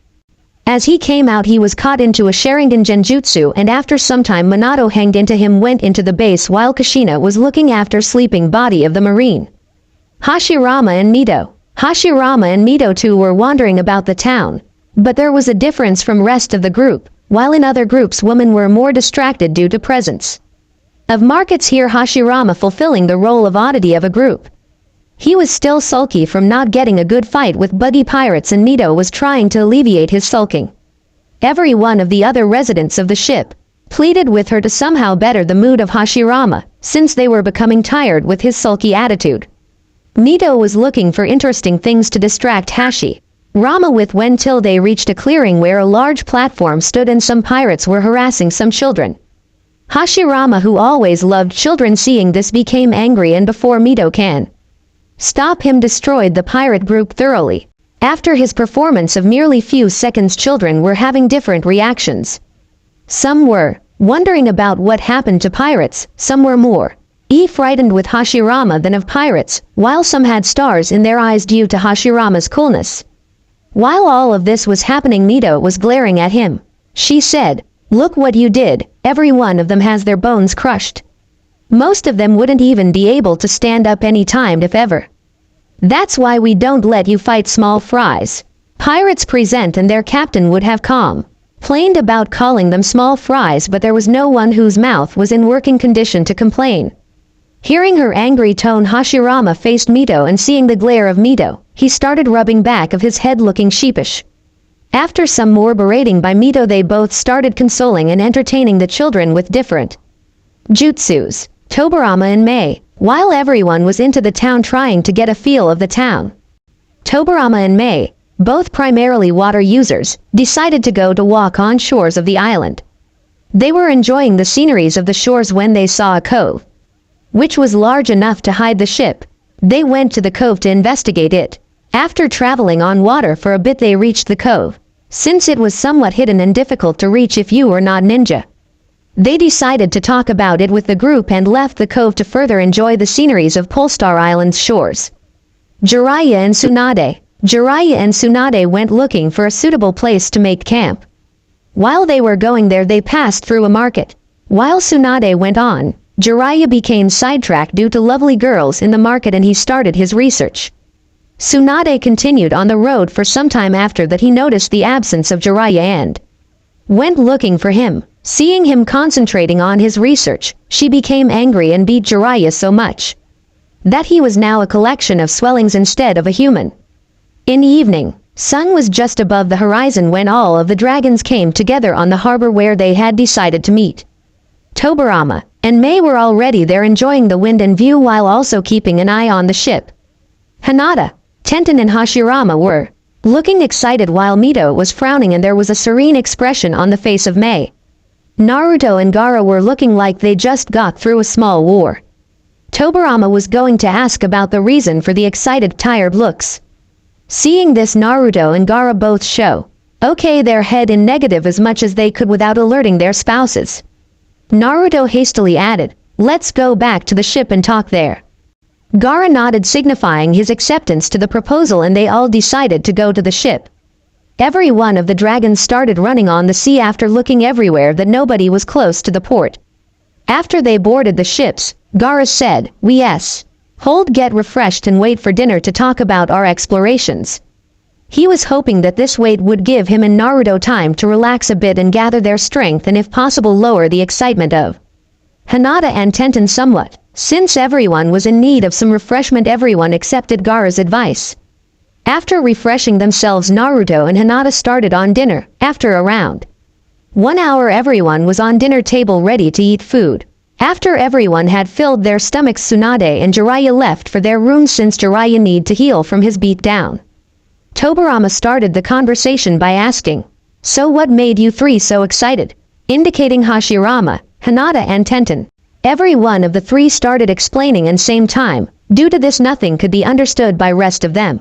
As he came out, he was caught into a Sharingan genjutsu, and after some time Minato hanged into him went into the base while Kushina was looking after sleeping body of the marine. Hashirama and Mito too were wandering about the town. But there was a difference from rest of the group. While in other groups women were more distracted due to presence of markets, here Hashirama fulfilling the role of oddity of a group. He was still sulky from not getting a good fight with buggy pirates, and Mito was trying to alleviate his sulking. Every one of the other residents of the ship pleaded with her to somehow better the mood of Hashirama, since they were becoming tired with his sulky attitude. Mito was looking for interesting things to distract Hashirama with when till they reached a clearing where a large platform stood and some pirates were harassing some children. Hashirama, who always loved children, seeing this became angry, and before Mito can stop him, destroyed the pirate group thoroughly. After his performance of merely few seconds, children were having different reactions. Some were wondering about what happened to pirates, some were more frightened with Hashirama than of pirates, while some had stars in their eyes due to Hashirama's coolness. While all of this was happening, Mito was glaring at him. She said, "Look what you did, every one of them has their bones crushed. Most of them wouldn't even be able to stand up any time if ever. That's why we don't let you fight small fries." Pirates present and their captain would have complained about calling them small fries, but there was no one whose mouth was in working condition to complain. Hearing her angry tone, Hashirama faced Mito, and seeing the glare of Mito, he started rubbing back of his head looking sheepish. After some more berating by Mito, they both started consoling and entertaining the children with different jutsus. Tobirama and Mei, while everyone was into the town trying to get a feel of the town. Tobirama and Mei, both primarily water users, decided to go to walk on shores of the island. They were enjoying the sceneries of the shores when they saw a cove, which was large enough to hide the ship. They went to the cove to investigate it. After traveling on water for a bit, they reached the cove. Since it was somewhat hidden and difficult to reach if you were not ninja, they decided to talk about it with the group and left the cove to further enjoy the sceneries of Polestar Island's shores. Jiraiya and Tsunade went looking for a suitable place to make camp. While they were going there, they passed through a market. While Tsunade went on, Jiraiya became sidetracked due to lovely girls in the market, and he started his research. Tsunade continued on the road for some time. After that, he noticed the absence of Jiraiya and went looking for him. Seeing him concentrating on his research, she became angry and beat Jiraiya so much that he was now a collection of swellings instead of a human. In the evening, sun was just above the horizon when all of the dragons came together on the harbor where they had decided to meet. Tobirama and Mei were already there, enjoying the wind and view while also keeping an eye on the ship. Hinata, Tenten and Hashirama were looking excited while Mito was frowning, and there was a serene expression on the face of Mei. Naruto and Gaara were looking like they just got through a small war. Tobirama was going to ask about the reason for the excited, tired looks. Seeing this, Naruto and Gaara both show their head in negative as much as they could without alerting their spouses. Naruto hastily added, "Let's go back to the ship and talk there." Gaara nodded, signifying his acceptance to the proposal, and they all decided to go to the ship. Every one of the dragons started running on the sea after looking everywhere that nobody was close to the port. After they boarded the ships, Gaara said, get refreshed and wait for dinner to talk about our explorations." He was hoping that this wait would give him and Naruto time to relax a bit and gather their strength, and if possible lower the excitement of Hinata and Tenten somewhat. Since everyone was in need of some refreshment, everyone accepted Gaara's advice. After refreshing themselves, Naruto and Hinata started on dinner. After around 1 hour, everyone was on dinner table ready to eat food. After everyone had filled their stomachs, Tsunade and Jiraiya left for their rooms since Jiraiya needed to heal from his beatdown. Tobirama started the conversation by asking, "So what made you three so excited?" Indicating Hashirama, Hinata and Tenten. Every one of the three started explaining in same time. Due to this, nothing could be understood by rest of them.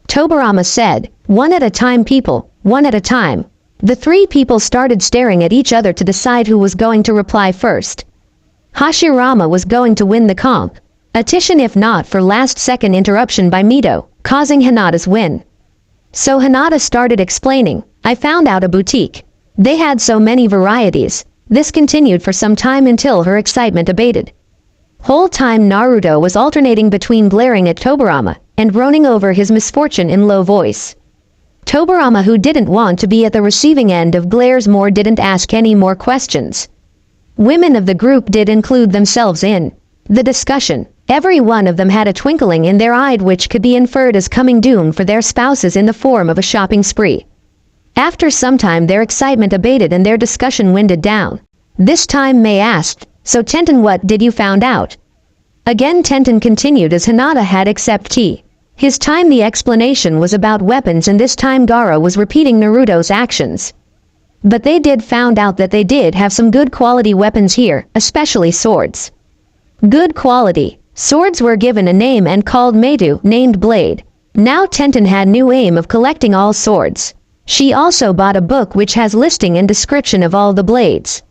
Tobirama said, "One at a time, people, one at a time." The three people started staring at each other to decide who was going to reply first. Hashirama was going to win the competition if not for last-second interruption by Mito, causing Hinata's win. So Hinata started explaining, "I found out a boutique. They had so many varieties." This continued for some time until her excitement abated. Whole time Naruto was alternating between glaring at Tobirama and groaning over his misfortune in low voice. Tobirama, who didn't want to be at the receiving end of glares more, didn't ask any more questions. Women of the group did include themselves in the discussion. Every one of them had a twinkling in their eye which could be inferred as coming doom for their spouses in the form of a shopping spree. After some time their excitement abated and their discussion winded down. This time Mei asked, "So Tenten, what did you found out?" Again Tenten continued as Hinata had accepted his time. The explanation was about weapons, and this time Gaara was repeating Naruto's actions. But they did found out that they did have some good quality weapons here, especially swords. Good quality swords were given a name and called Meitu, named Blade. Now Tenten had new aim of collecting all swords. She also bought a book which has listing and description of all the blades.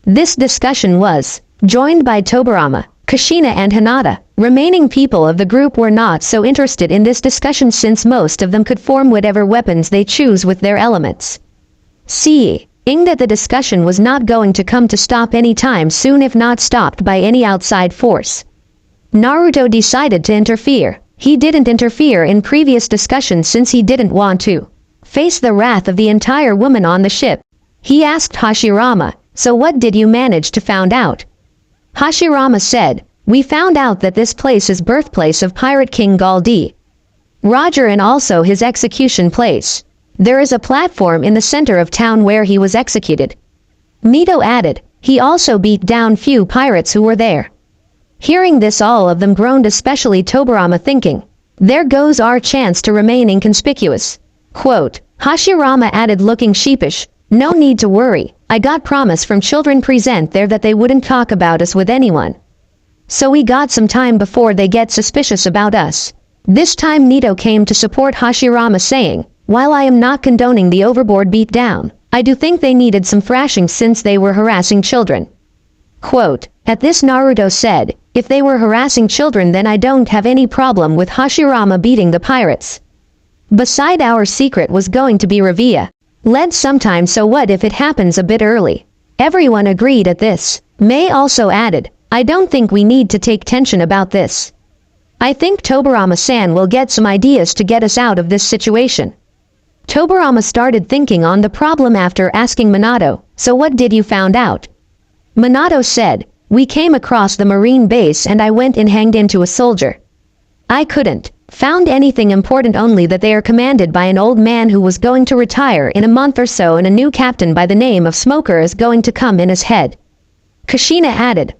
This discussion was joined by Tobirama, Kushina and Hinata. Remaining people of the group were not so interested in this discussion since most of them could form whatever weapons they choose with their elements. Seeing that the discussion was not going to come to stop any time soon if not stopped by any outside force, Naruto decided to interfere. He didn't interfere in previous discussions since he didn't want to face the wrath of the entire woman on the ship. He asked Hashirama, "So what did you manage to find out?" Hashirama said, "We found out that this place is birthplace of Pirate King Galdi Roger and also his execution place. There is a platform in the center of town where he was executed." Mito added, "He also beat down few pirates who were there." Hearing this, all of them groaned, especially Tobirama, thinking, "There goes our chance to remain inconspicuous." Quote, Hashirama added, looking sheepish, "No need to worry. I got promise from children present there that they wouldn't talk about us with anyone. So we got some time before they get suspicious about us." This time Mito came to support Hashirama, saying, "While I am not condoning the overboard beatdown, I do think they needed some thrashing since they were harassing children." Quote, at this Naruto said, "If they were harassing children then I don't have any problem with Hashirama beating the pirates. Beside, our secret was going to be revealed sometime, so what if it happens a bit early?" Everyone agreed at this. Mei also added, "I don't think we need to take tension about this. I think Tobirama-san will get some ideas to get us out of this situation." Tobirama started thinking on the problem after asking Minato, "So what did you found out?" Minato said, "We came across the marine base and I went and hanged into a soldier. I couldn't found anything important, only that they are commanded by an old man who was going to retire in a month or so, and a new captain by the name of Smoker is going to come in his head." Kushina added,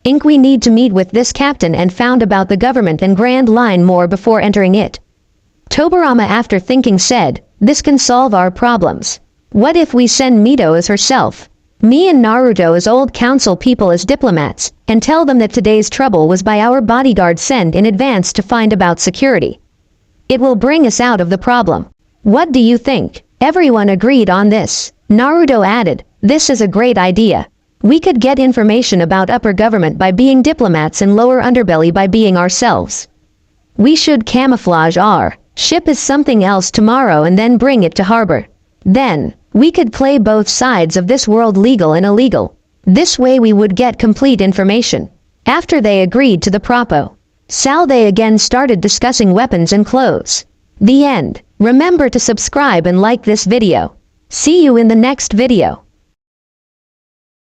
"Ink, we need to meet with this captain and found about the government and Grand Line more before entering it." Tobirama, after thinking, said, "This can solve our problems. What if we send Mito as herself? Me and Naruto as old council people as diplomats, and tell them that today's trouble was by our bodyguard sent in advance to find about security. It will bring us out of the problem. What do you think?" Everyone agreed on this. Naruto added, "This is a great idea. We could get information about upper government by being diplomats and lower underbelly by being ourselves. We should camouflage our ship as something else tomorrow and then bring it to harbor. Then we could play both sides of this world, legal and illegal. This way we would get complete information." After they agreed to the propo, they again started discussing weapons and clothes. The end. Remember to subscribe and like this video. See you in the next video.